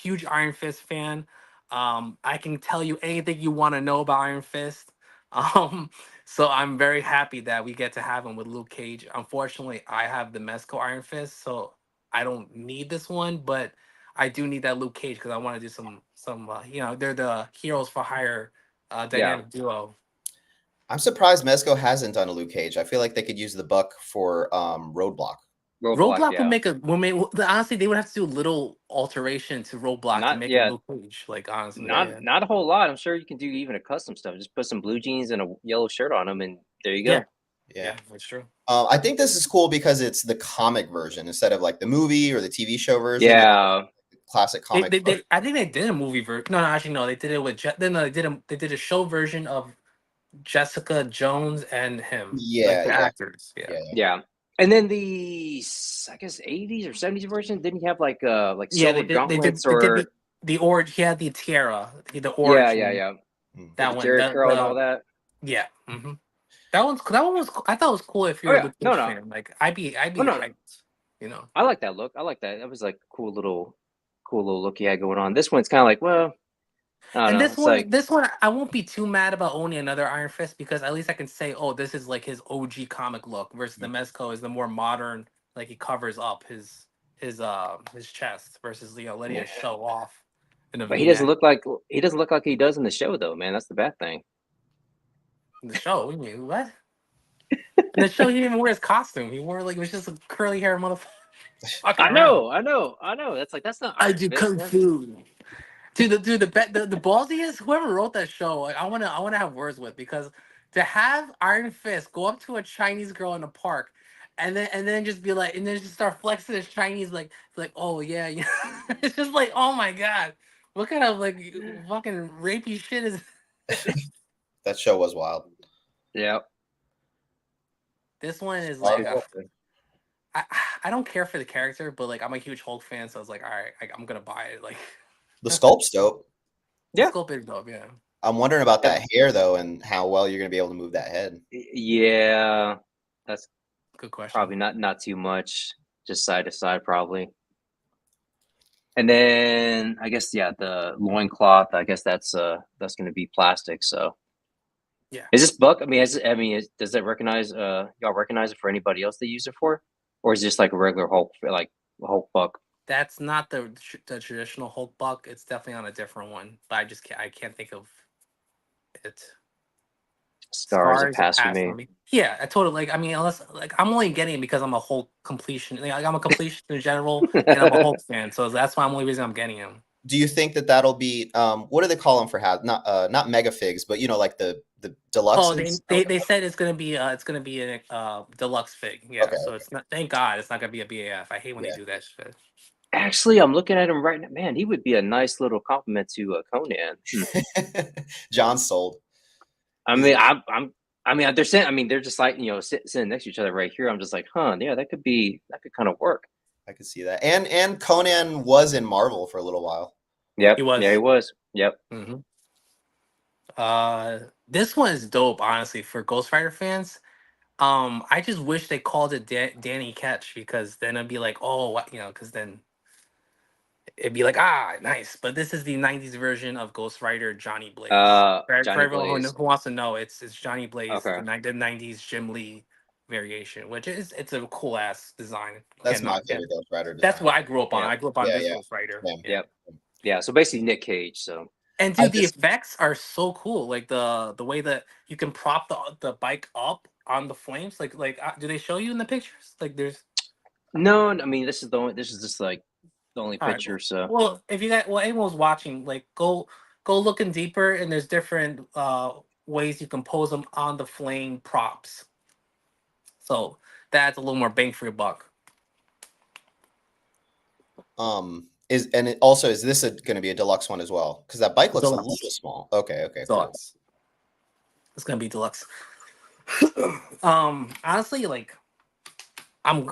huge Iron Fist fan. I can tell you anything you want to know about Iron Fist. Um, so I'm very happy that we get to have him with Luke Cage. Unfortunately, I have the Mezco Iron Fist, so I don't need this one, but I do need that Luke Cage because I want to do some they're the heroes for hire Yeah. dynamic duo. I'm surprised Mezco hasn't done a Luke Cage. I feel like they could use the buck for Roadblock. Roadblock. Roadblock would Yeah. make honestly they would have to do a little alteration to Roadblock to Not make it yeah. Luke Cage. Like honestly, yeah, Not a whole lot. I'm sure you can do even a custom stuff. Just put some blue jeans and a yellow shirt on them, and there you yeah, go. Yeah. yeah, that's true. I think this is cool because it's the comic version instead of like the movie or the TV show version. Yeah. Classic comic book. I think they did a movie version. No, actually, no, they did it with no, they did a show version of Jessica Jones and him, like Yeah, the yeah, actors. Yeah. yeah. Yeah. And then I guess 80s or 70s version didn't you have like Yeah, silver gauntlets they did or the origin. He had the tiara, the origin. yeah. Mm. With That the one, Jerry curl and all that. yeah. That one was I thought it was cool if Oh you're a yeah. Luke No, Cage no. fan. Like I'd Oh be no. hyped. You know. I like that look. I like that. That was like a cool little look he had going on. This one's kind of like, well, I don't And know. It's like, this one, I won't be too mad about owning another Iron Fist because at least I can say, oh, this is like his OG comic look versus the Mezco is the more modern, like he covers up his chest versus letting yeah. it show off in a But V-neck. he doesn't look like he does in the show though, man. That's the bad thing. In the show, what do you mean, what? In the show, he didn't even wear his costume. He wore like it was just a curly hair motherfucker fucking around. I know. That's not I Iron do Fist, kung man. fu. The ballsy is whoever wrote that show. Like, I wanna have words with because to have Iron Fist go up to a Chinese girl in a park, and then just be like, and then just start flexing his Chinese like oh yeah, yeah. It's just like oh my god, what kind of like fucking rapey shit is That show was wild. Yeah. this one? Is like Marvel. I I don't care for the character, but like I'm a huge Hulk fan, so I was like all right, I'm gonna buy it. Like The sculpt's dope. the Yeah. sculpt is dope, yeah. I'm wondering about Yeah. that hair though, and how well you're gonna be able to move that head. Yeah. That's Good question. probably not too much. Just side to side, probably. And then I guess the loincloth, I guess that's gonna be plastic. So Yeah. is this buck? I mean, does it recognize y'all recognize it for anybody else they use it for? Or is it just like a regular Hulk like Hulk buck? That's not the traditional Hulk buck. It's definitely on a different one, but I can't think of it. Stars have Scars have passed for passed me. on me. Yeah, I totally like. I mean, unless like I'm only getting it because I'm a Hulk completion. Like I'm a completion in general, and I'm a Hulk fan, so that's why I'm the only reason I'm getting him. Do you think that that'll be what do they call them for not mega figs, but like the Oh, deluxes? they said it's gonna be a deluxe fig. Yeah, Okay, so it's not. Thank God, it's not gonna be a BAF. I hate when they yeah. do that shit. Actually, I'm looking at him right now. Man, he would be a nice little compliment to Conan. John sold. I mean, I mean, they're saying, I mean, they're just like sitting next to each other right here. I'm just like, huh, yeah, that could kind of work. I could see that. And Conan was in Marvel for a little while. Yep. He was. Yeah, he was. Yep. Mm-hmm. This one is dope, honestly, for Ghost Rider fans. I just wish they called it Danny Ketch because then it'd be like, oh, what, because then it'd be like, ah, nice. But this is the '90s version of Ghost Rider Johnny Blaze. For Johnny everyone Blaze. who wants to know, it's Johnny Blaze, Okay. the '90s Jim Lee variation, which it's a cool ass design. That's my favorite Ghost Rider That's design. what I grew up on. Yeah. I grew up on this Yeah. Ghost Rider. Same. Yeah. Yep. Yeah. So basically Nick Cage. So And I dude, the just effects are so cool. Like the way that you can prop the bike up on the flames. Do they show you in the pictures? Like there's no, I mean this is just like the only all right. picture. So Well, if you got anyone's watching, like go looking deeper, and there's different ways you can pose them on the flame props. So that's a little more bang for your buck. is this going to be a deluxe one as well? Because that bike looks a little Deluxe. small. Okay, cool. Deluxe. It's gonna be deluxe. Honestly, like I'm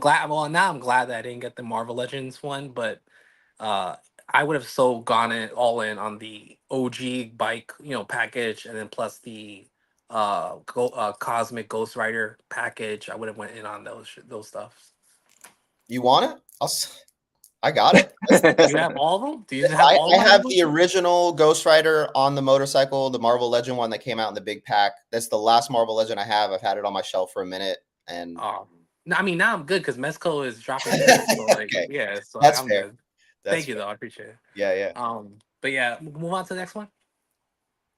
glad. Well, now I'm glad that I didn't get the Marvel Legends one, but uh, I would have so gone it all in on the OG bike, package, and then plus the Cosmic Ghost Rider package. I would have went in on those stuff. You want it? I got it. Do you have all of them? Do you have all I of have them? the original Ghost Rider on the motorcycle, the Marvel Legend one that came out in the big pack. That's the last Marvel Legend I have. I've had it on my shelf for a minute, and No, I mean now I'm good because Mezco is dropping theirs. So okay, yeah, so that's I'm fair. good. That's Thank you fair. though, I appreciate it. Yeah. But yeah, move on to the next one.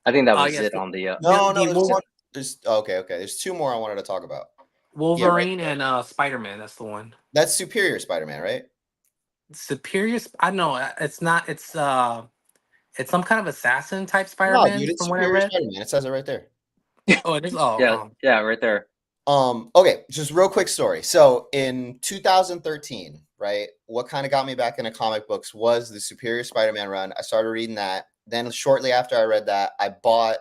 I think that was Yes, it on the. No, the there's one. There's okay. There's two more I wanted to talk about. Yeah, right. Wolverine and Spider-Man. That's the one. That's Superior Spider-Man, right? Superior. I don't know. It's not. It's some kind of assassin type No, Spider-Man dude, it's from what I Superior read. Spider-Man. It says it right there. Oh, it is. Oh, Yeah, right there. Okay, just real quick story. So in 2013, right, what kind of got me back into comic books was the Superior Spider-Man run. I started reading that. Then shortly after I read that, I bought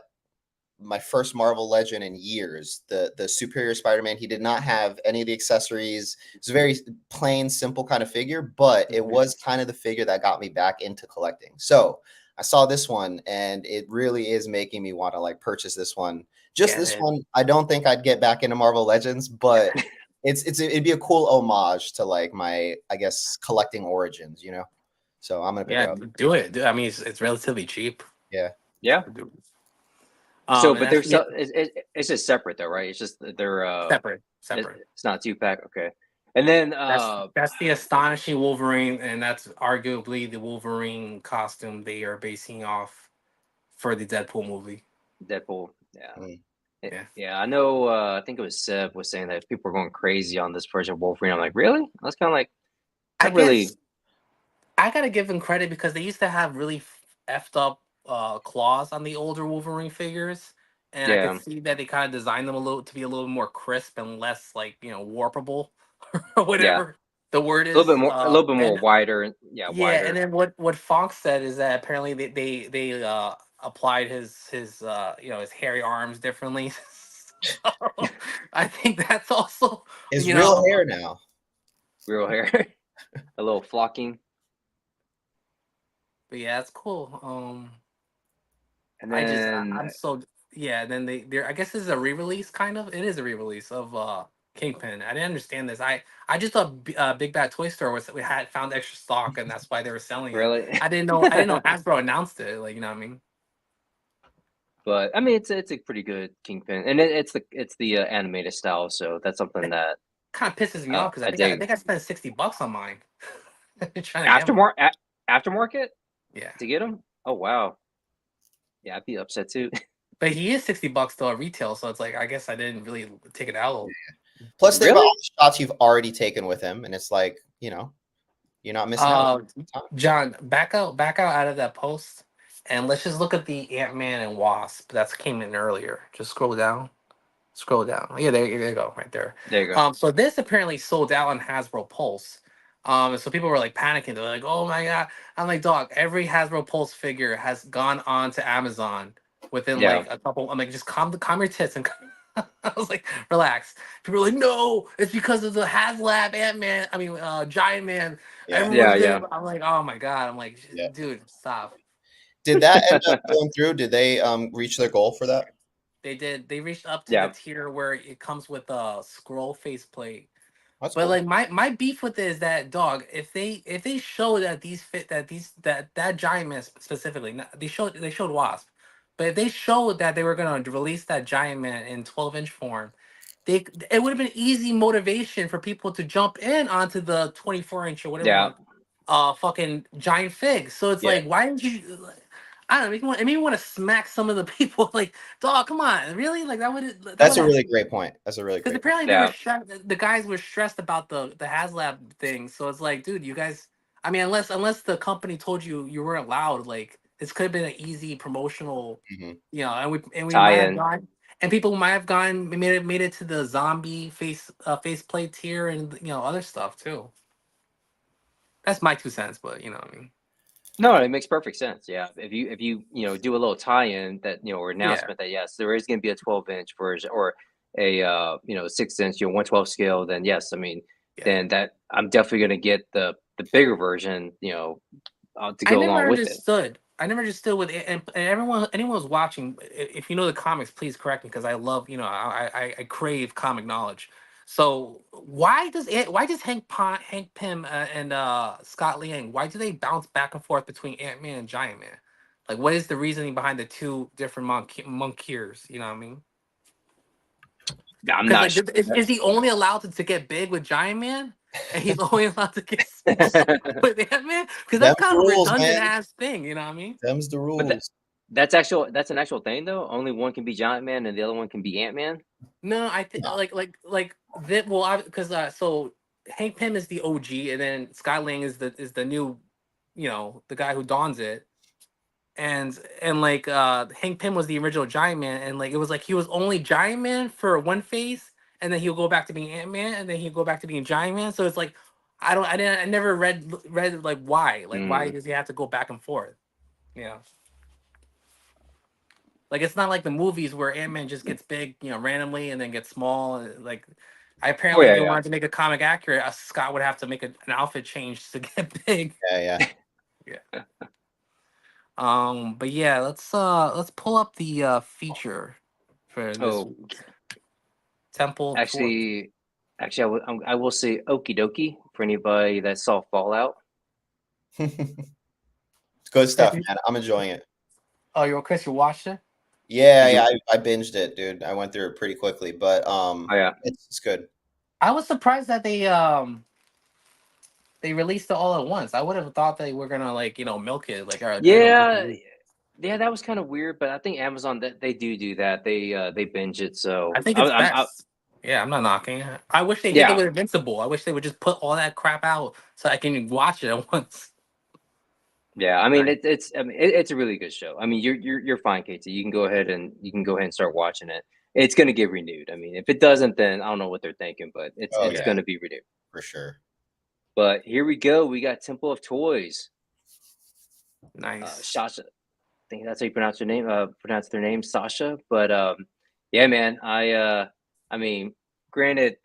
my first Marvel Legend in years, the Superior Spider-Man. He did not have any of the accessories. It's a very plain, simple kind of figure, but it was kind of the figure that got me back into collecting. So I saw this one, and it really is making me want to like purchase this one. Just this one, I don't think I'd get back into Marvel Legends, but it'd be a cool homage to like my, I guess, collecting origins, you know. So I'm gonna pick it up. do it. I mean, it's relatively cheap. Yeah. So, but they're it's just separate though, right? It's just they're separate. It's not 2-pack. Okay, and then that's the astonishing Wolverine, and that's arguably the Wolverine costume they are basing off for the Deadpool movie. Deadpool, yeah. Yeah. I know. I think it was Seb was saying that people are going crazy on this version of Wolverine. I'm like, really? That's kind of like, I really. guess I gotta give them credit because they used to have really effed up claws on the older Wolverine figures, and I Yeah, could see that they kind of designed them to be a little more crisp and less like warpable or whatever the word a little is. bit more, a little bit more And wider. Yeah, yeah, wider. and then what Fox said is that apparently they applied his hairy arms differently. So, I think that's also His real hair now. Real hair, a little flocking. But yeah, it's cool. And then I'm so yeah. Then they're I guess this is a re-release kind of. It is a re-release of Kingpin. I didn't understand this. I just thought Big Bad Toy Store we had found extra stock and that's why they were selling it. really, I didn't know Hasbro announced it. Like you know what I mean. but I mean, it's a pretty good Kingpin, and it's the animated style, so that's something that Kind of pisses me off because I I dig. think I spent $60 on mine. Trying to get Aftermarket, yeah. to get them. Oh wow, yeah, I'd be upset too. But he is $60 still at retail, so it's like I guess I didn't really take it out. Plus, think about Really? all the shots you've already taken with him, and it's like you're not missing out. John, back out of that post, and let's just look at the Ant-Man and Wasp that's came in earlier. Just scroll down. Scroll down. Yeah, there you go, right there. There you go. So this apparently sold out on Hasbro Pulse. And so people were like panicking. They're like, "Oh my god!" I'm like, "Dog, every Hasbro Pulse figure has gone on to Amazon within Yeah. like a couple." I'm like, "Just calm your tits and I was like, relax. People were like, no, it's because of the HasLab Ant-Man. I mean, Giant Man. Yeah. Everyone's Yeah. there. I'm like, oh my god. I'm like, Yeah. dude, stop. Did that end up going through? Did they reach their goal for that? They did. They reached up to the Yeah. tier where it comes with a scroll faceplate. That's But cool. like my beef with it is that dog. If they show that these fit that these that giant man specifically, they showed Wasp, but if they showed that they were gonna release that giant man in 12-inch form, it would have been easy motivation for people to jump in onto the 24-inch or whatever Yeah. one, fucking giant fig. So it's Yeah. like, why didn't you? I don't know. It made me want to smack some of the people. Like, dog, come on, really? Like that would That's a really great point. That's a really because great point. apparently they were Yeah. the guys were stressed about the HasLab thing. So it's like, dude, you guys. I mean, unless the company told you you weren't allowed, like this could have been an easy promotional, Hmm. and we might have Tie-in. gone, and people might have gone made it to the zombie faceplate tier and other stuff too. That's my 2 cents, but what I mean. No, it makes perfect sense. Yeah, if you do a little tie-in that or Yeah, announcement that yes, there is going to be a 12-inch version or a 6-inch 112 scale, then yes, I mean yeah. then that I'm definitely going to get the bigger version to I go never along with it. understood. I never understood with it, and anyone who's watching, if you know the comics, please correct me because I love, I crave comic knowledge. So why does Hank Pym and Scott Liang, why do they bounce back and forth between Ant Man and Giant Man? Like, what is the reasoning behind the two different monkiers? You know what I mean? I'm Because not like, sure. is he only allowed to get big with Giant Man, and he's only allowed to get small with Ant Man? Because that's Them's the kind of a rules, redundant man. ass thing. You know what I mean? Them's the But rules. that's an actual thing though. Only one can be Giant Man and the other one can be Ant Man. No, I think No. like that. Well, because so Hank Pym is the OG, and then Scott Lang is the new, the guy who dons it, and like Hank Pym was the original Giant Man, and like it was like he was only Giant Man for one phase, and then he'll go back to being Ant Man, and then he'll go back to being Giant Man. So it's like I never read like why Mm. does he have to go back and forth? Yeah. Like it's not like the movies where Ant Man just gets big, randomly and then gets small. Like, I Oh apparently if yeah, they yeah. wanted to make a comic accurate, Scott would have to make an outfit change to get big. Yeah, yeah. Yeah. But yeah, let's pull up the feature for this Oh, week. Temple of Tour. actually, I will say okie dokie for anybody that saw Fallout. It's good stuff, man. I'm enjoying it. Oh, Chris, you watched it? Yeah, Did yeah. you? I binged it, dude. I went through it pretty quickly, but Oh yeah, it's good. I was surprised that they released it all at once. I would have thought they were gonna like milk it like yeah, yeah. That was kind of weird, but I think Amazon that they do that. They binge it. I So think it's best. Yeah, I'm not knocking. I wish they did it yeah, with Invincible. I wish they would just put all that crap out so I can watch it at once. yeah. I mean, Nice. it's a really good show. I mean, you're fine, Katie. You can go ahead and start watching it. It's gonna get renewed. I mean, if it doesn't, then I don't know what they're thinking, but Oh it's yeah, Yeah, gonna be renewed. for sure. But here we go. We got Temple of Toys. nice. Sasha, I think that's how you pronounce pronounce their name, Sasha. But yeah, man. I mean, granted,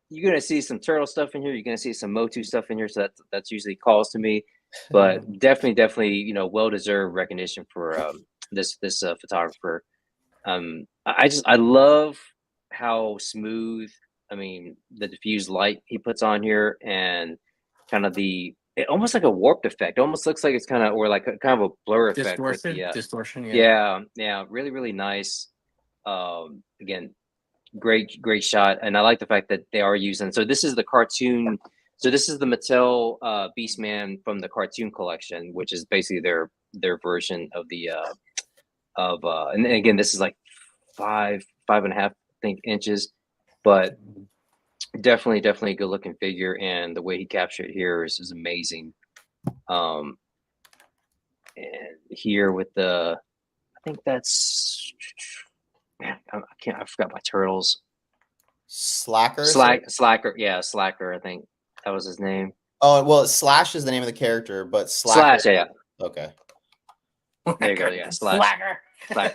you're gonna see some turtle stuff in here. You're gonna see some Motu stuff in here. So that's usually calls to me. But definitely, well deserved recognition for this photographer. I love how smooth. I mean, the diffused light he puts on here, and kind of almost like a warped effect. It almost looks like it's kind of or like kind of a blur effect with the Distortion. Yeah, yeah, really nice. Again, great shot, and I like the fact that they are using. So this is the cartoon. So this is the Mattel Beastman from the cartoon collection, which is basically their version of the and then again this is like 5.5 I think inches, but definitely a good looking figure, and the way he captured it here is amazing. Um, and here with I think that's man, I forgot my turtles. Slacker. Sir? Slacker, yeah, Slacker. I think that was his name. Oh well, Slash is the name of the character, but Slacker. Slash, yeah, Okay. there you go, yeah, Slash, Swagger. Slash.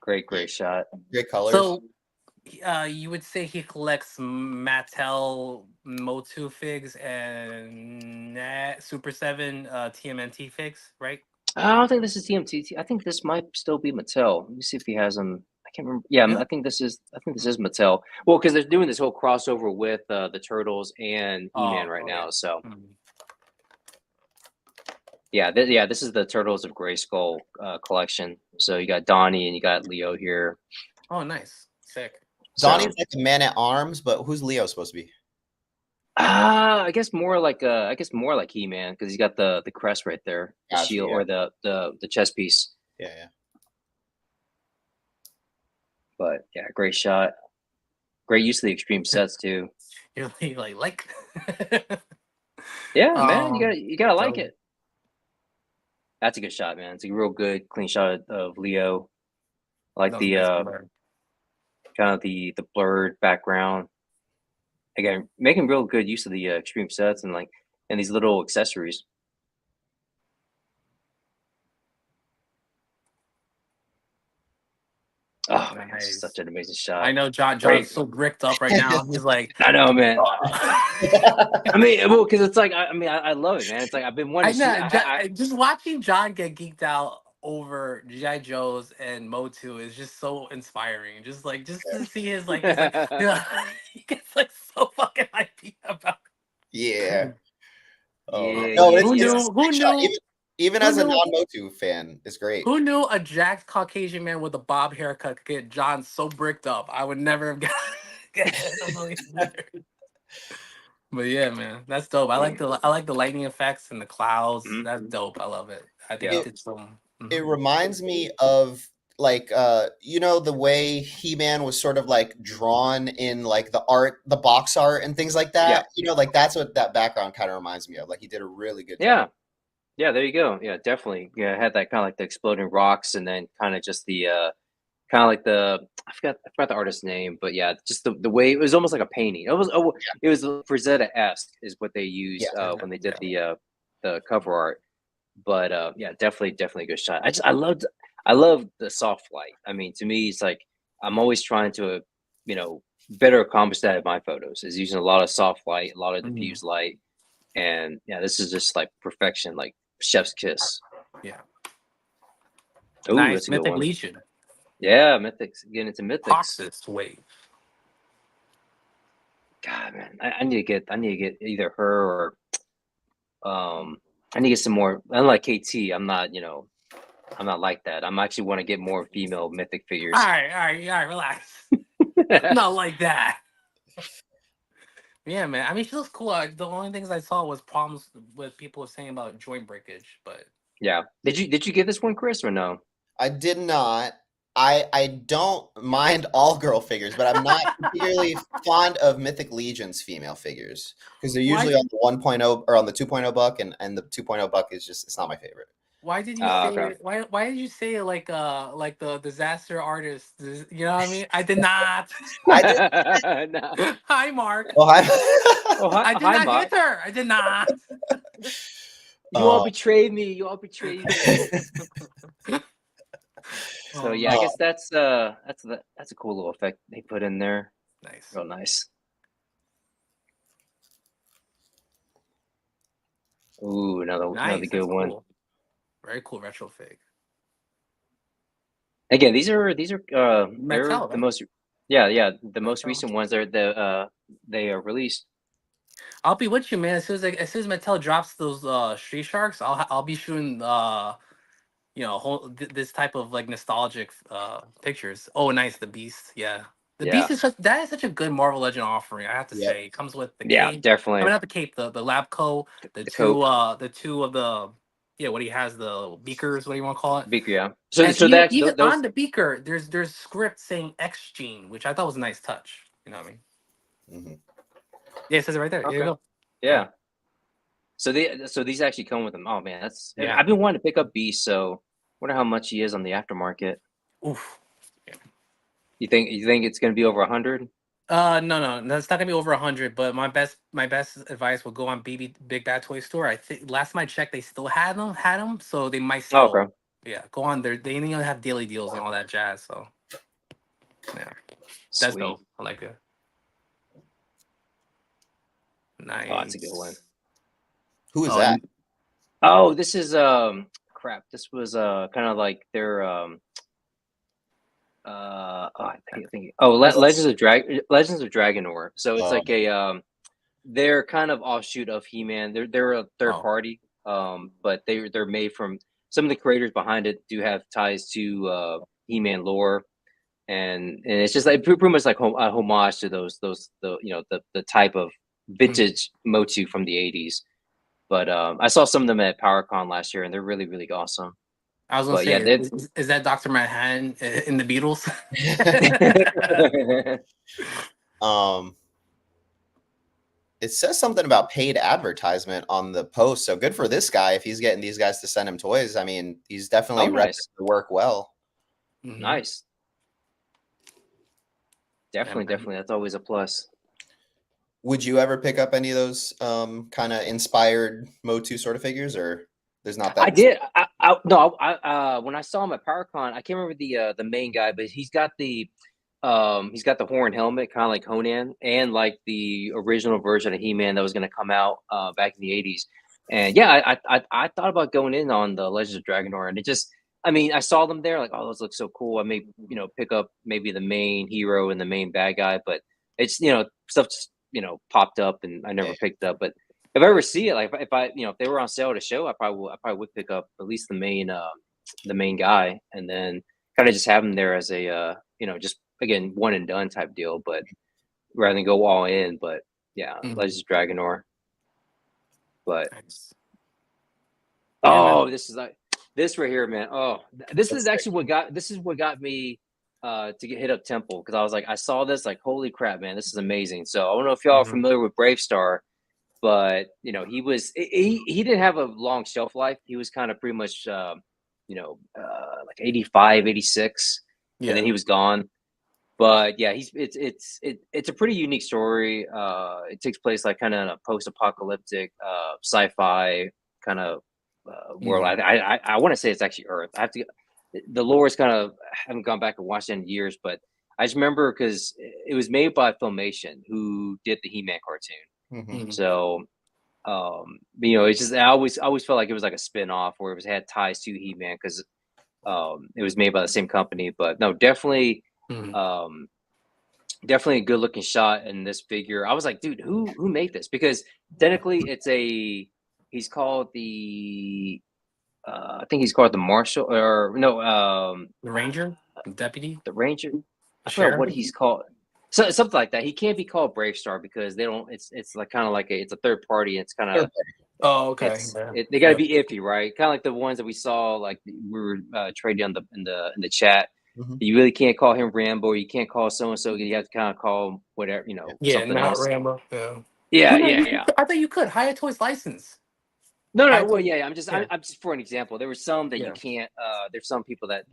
Great shot. Great colors. So, you would say he collects Mattel Motu figs and Super 7 TMNT figs, right? I don't think this is TMTT. I think this might still be Mattel. Let me see if he has them. I can't remember. Yeah, Yeah. I think this is Mattel. Well, because they're doing this whole crossover with the Turtles and He-Man right now. So yeah, this is the Turtles of Grayskull collection. So you got Donnie and you got Leo here. Oh, nice, sick. Donnie's like a man at arms, but who's Leo supposed to be? I guess more like He-Man because he's got the crest right there, the Gotcha, shield yeah. or the chest piece. Yeah. But yeah, great shot. Great use of the extreme sets too. You're like. Yeah, man, you gotta like dope. it. That's a good shot, man. It's a real good clean shot of Leo. I like the kind of the blurred background. Again, making real good use of the extreme sets and these little accessories. Oh man, it's just such an amazing shot. I know John's so bricked up right now. He's like, I know, man. I mean, well, because it's like, I love it, man. It's like I've been wanting to just watching John get geeked out over G.I. Joes and Motu is just so inspiring. Just to see his he gets like so fucking hyped about. Yeah. Yeah. No, who knew? Even as a non-Motu fan, it's great. Who knew a jacked Caucasian man with a bob haircut could get John so bricked up? I would never have gotten. But yeah, man, that's dope. I like the lightning effects and the clouds. Mhm. That's dope. I love it. I think it did some. It reminds me of the way He-Man was sort of like drawn in like the box art and things like that. That's what that background kind of reminds me of. Like he did a really good job. Yeah, there you go. Yeah, definitely. Yeah, it had that kind of like the exploding rocks and then kind of just the kind of like I forgot the artist's name, but yeah, just the way it was almost like a painting. It was Frazetta-esque is what they used when they did the cover art. But yeah, definitely a good shot. I love the soft light. I mean, to me, it's like I'm always trying to better accomplish that in my photos. Is using a lot of soft light, a lot of diffuse light, and yeah, this is just like perfection, like chef's kiss. Yeah. Ooh, nice that's a good Mythic one. Legion. Yeah, mythics. Getting into mythics. Toxis wave. God, man, I need to get either her or I need to get some more. Unlike KT, I'm not like that. I'm actually want to get more female mythic figures. All right, relax. Not like that. Yeah, man. I mean, she looks cool. The only things I saw was problems with people saying about joint breakage, but yeah. Did you get this one, Chris, or no? I did not. I don't mind all girl figures, but I'm not particularly fond of Mythic Legion's female figures because they're usually on the 1.0 or on the 2.0 buck, and the 2.0 buck is just it's not my favorite. Why did you say it? Why did you say it like the disaster artist? You know what I mean? I did not. I did. No. Hi, Mark. Oh, hi. I did not Mark. Hit her. I did not. You all betrayed me. You all betrayed me. So yeah, I guess that's a cool little effect they put in there. Nice, real nice. Ooh, another good one. Cool. Very cool retro fig. Again, these are Mattel, they're right? the most the most recent ones are they are released. I'll be with you, man. As soon as Mattel drops those Street Sharks, I'll be shooting this type of like nostalgic pictures. Oh, nice, the Beast. Yeah. The Beast is such a good Marvel Legend offering, I have to say. It comes with the cape. Definitely. I mean, not the cape, the lab coat, the two of the what he has, the beakers, what do you want to call it? Beaker, yeah. Even on the beaker, there's script saying X gene, which I thought was a nice touch. You know what I mean? Mm-hmm. Yeah, it says it right there. Okay. There you go. Yeah. So these actually come with them. Oh man, I've been wanting to pick up Beast, so wonder how much he is on the aftermarket. Oof. Yeah. You think it's gonna be over 100? No, it's not gonna be over 100. But my best advice will go on Big Bad Toy Store. I think last time I checked, they still had them, so they might still. Okay. Yeah, go on there. They only have daily deals and all that jazz. So Yeah, that's Sweet. dope. I like it. Nice. Oh, that's a good one. Who is Oh, that? and- Oh, this is crap. This was kind of like their I think Legends of Dragonor. So it's like a they're kind of offshoot of He-Man. They're a third Oh. party, but they're made from some of the creators behind it do have ties to He-Man lore, and it's just like pretty much like a homage to the type of vintage motu from the 80s. But I saw some of them at PowerCon last year, and they're really really awesome. I was gonna But yeah, say, is that Dr. Manhattan in the Beatles? It says something about paid advertisement on the post. So good for this guy if he's getting these guys to send him toys. I mean, he's definitely ready to work well. Mhm. Nice. Definitely, man. definitely. That's always a plus. Would you ever pick up any of those kind of inspired Motu sort of figures, or there's not that? I did. When I saw him at PowerCon, I can't remember the main guy, but he's got the horn helmet, kind of like Conan, and like the original version of He-Man that was going to come out back in the 80s. And yeah, I thought about going in on the Legends of Dragonor, and it just, I mean, I saw them there, like, oh, those look so cool. I may, pick up maybe the main hero and the main bad guy, but it's, stuff just, popped up and I never picked up. But if I ever see it, like if I, if they were on sale at a show, I probably would pick up at least the main guy, and then kind of just have them there as a, just again one and done type deal, but rather than go all in. But yeah, Legends of Dragonor. But Nice. this is like this right here, man. Oh, this is actually what got me to get hit up Temple, because I was like, I saw this, like, holy crap, man, this is amazing. So I don't know if y'all are familiar with Brave Star, but he didn't have a long shelf life. He was kind of pretty much like 85, 86, and then he was gone. But yeah, it's a pretty unique story. It takes place like kind of in a post-apocalyptic sci-fi kind of world. I want to say it's actually Earth. I have to. The lore is kind of, I haven't gone back and watched it in years, but I just remember because it was made by Filmation, who did the He-Man cartoon. So, it's just, I always felt like it was like a spin-off where it had ties to He-Man because it was made by the same company. But no, definitely, definitely a good looking shot in this figure. I was like, dude, who made this? Because technically he's called the I think he's called the Marshal, or no, the Ranger, the Deputy, the Ranger. I forgot Sheriff, what he's called. So something like that. He can't be called Brave Star because they don't. It's like kind of like it's a third party. It's kind of. Oh, okay. They got to be iffy, right? Kind of like the ones that we saw, like we were trading on in the chat. You really can't call him Rambo. You can't call so and so. You have to kind of call him whatever, Yeah, something not else. Rambo. Yeah. I thought you could. High Toys license. No. Well, yeah. I'm just for an example. There were some that you can't. There's some people that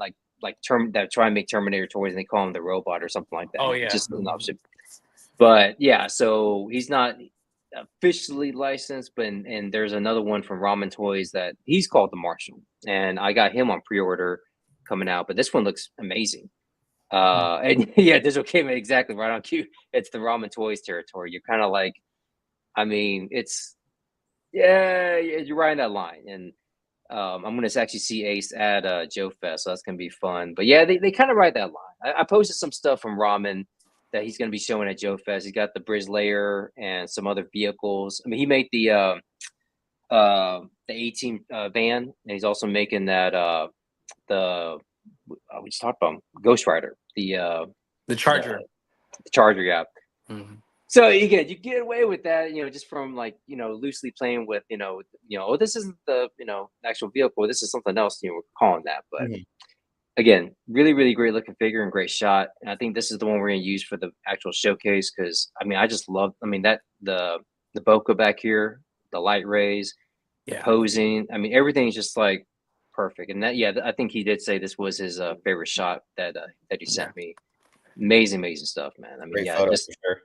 that try and make Terminator toys and they call him the robot or something like that. Oh yeah, just an option. But yeah, so he's not officially licensed, but and there's another one from Ramen Toys that he's called the Marshal, and I got him on pre-order coming out. But this one looks amazing. And yeah, this came exactly right on cue. It's the Ramen Toys territory. You're kind of like, I mean, you're right in that line. And I'm gonna actually see Ace at Joe Fest, so that's gonna be fun. But yeah, they kind of ride that line. I posted some stuff from Ramen that he's gonna be showing at Joe Fest. He's got the Bridge Layer and some other vehicles. I mean, he made the A-Team van, and he's also making that we just talked about him, Ghost Rider, the Charger. The Charger, yeah. So you get away with that, just from like, loosely playing with, oh, this isn't the, actual vehicle. This is something else, we're calling that. But again, really, really great looking figure and great shot. And I think this is the one we're going to use for the actual showcase. Cause I mean, I just love, that the bokeh back here, the light rays, the posing. I mean, everything's just like perfect. And that, I think he did say this was his favorite shot that he sent me. Amazing stuff, man. I mean, great photo, just for sure.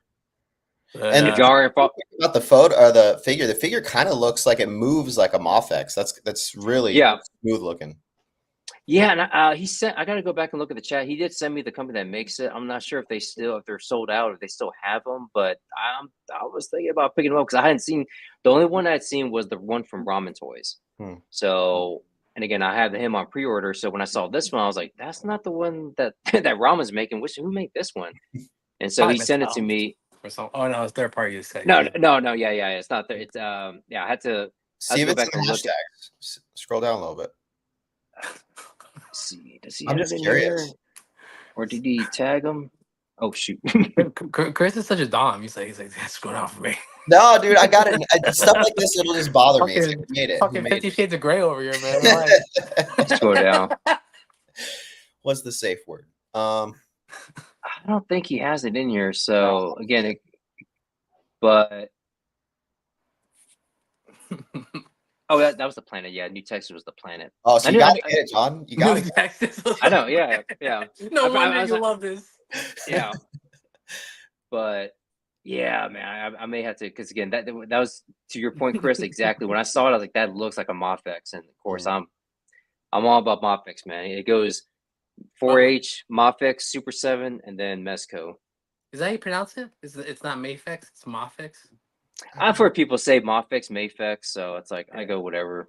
And if y'all are about the photo or the figure kind of looks like it moves like a Mofex. That's really smooth looking. Yeah, and he sent. I got to go back and look at the chat. He did send me the company that makes it. I'm not sure if they're sold out, if they still have them. But I was thinking about picking them up because I hadn't seen. The only one I'd seen was the one from Ramen Toys. So, and again, I had him on pre-order. So when I saw this one, I was like, "That's not the one that that Ramen's making. Who made this one?" And so he Probably sent it to Mattel me. or something. Oh no, it's third party. You say No, yeah. It's not there. It's yeah. I had to See if go it's back in and the look at. hashtags. Scroll down a little bit. See, does he I'm have just it in curious. here, or did he tag him? Oh shoot! Chris is such a dom. He's like, scroll down for me. No, dude, I got it. Stuff like this, it'll just bother me. It's like, who made it? Who Fucking made 50 Shades of Grey over here, man. Relax. it? Scroll down. What's the safe word? I don't think he has it in here. So again, but oh, that was the planet. Yeah, New Texas was the planet. Oh, so I you knew. gotta get it, John. You gotta get Texas. I know. Yeah. No wonder I was you like, love this. yeah. But yeah, man, I may have to, because again, that was, to your point, Chris. Exactly. When I saw it, I was like, that looks like a Mofex, and of course, I'm all about Mofex, man. It goes 4H, Mofex, Super 7, and then Mesco. Is that how you pronounce it? It's not Mafex, it's Mofex? I've heard people say Mofex, Mafex, so it's like I go whatever.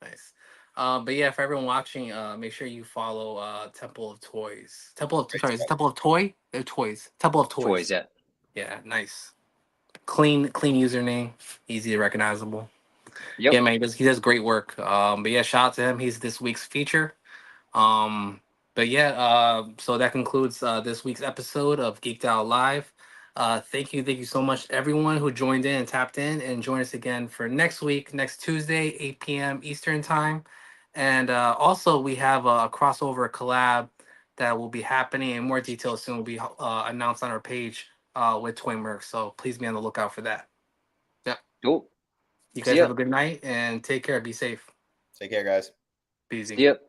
Nice. But yeah, for everyone watching, make sure you follow Temple of Toys. Sorry, is it Temple of Toy? They're Toys. Temple of Toys. Toys, yeah. Yeah, nice. Clean username, easy to recognizable. Yep. Yeah, man, he does great work. But yeah, shout out to him. He's this week's feature. But yeah, so that concludes this week's episode of Geeked Out Live. Thank you so much, everyone who joined in and tapped in, and join us again for next week, next Tuesday, 8 p.m. Eastern time. And also, we have a crossover collab that will be happening, and more details soon will be announced on our page with Toy Merc. So please be on the lookout for that. Yep. Cool. You guys have a good night and take care. Be safe. Take care, guys. Be easy. Yep.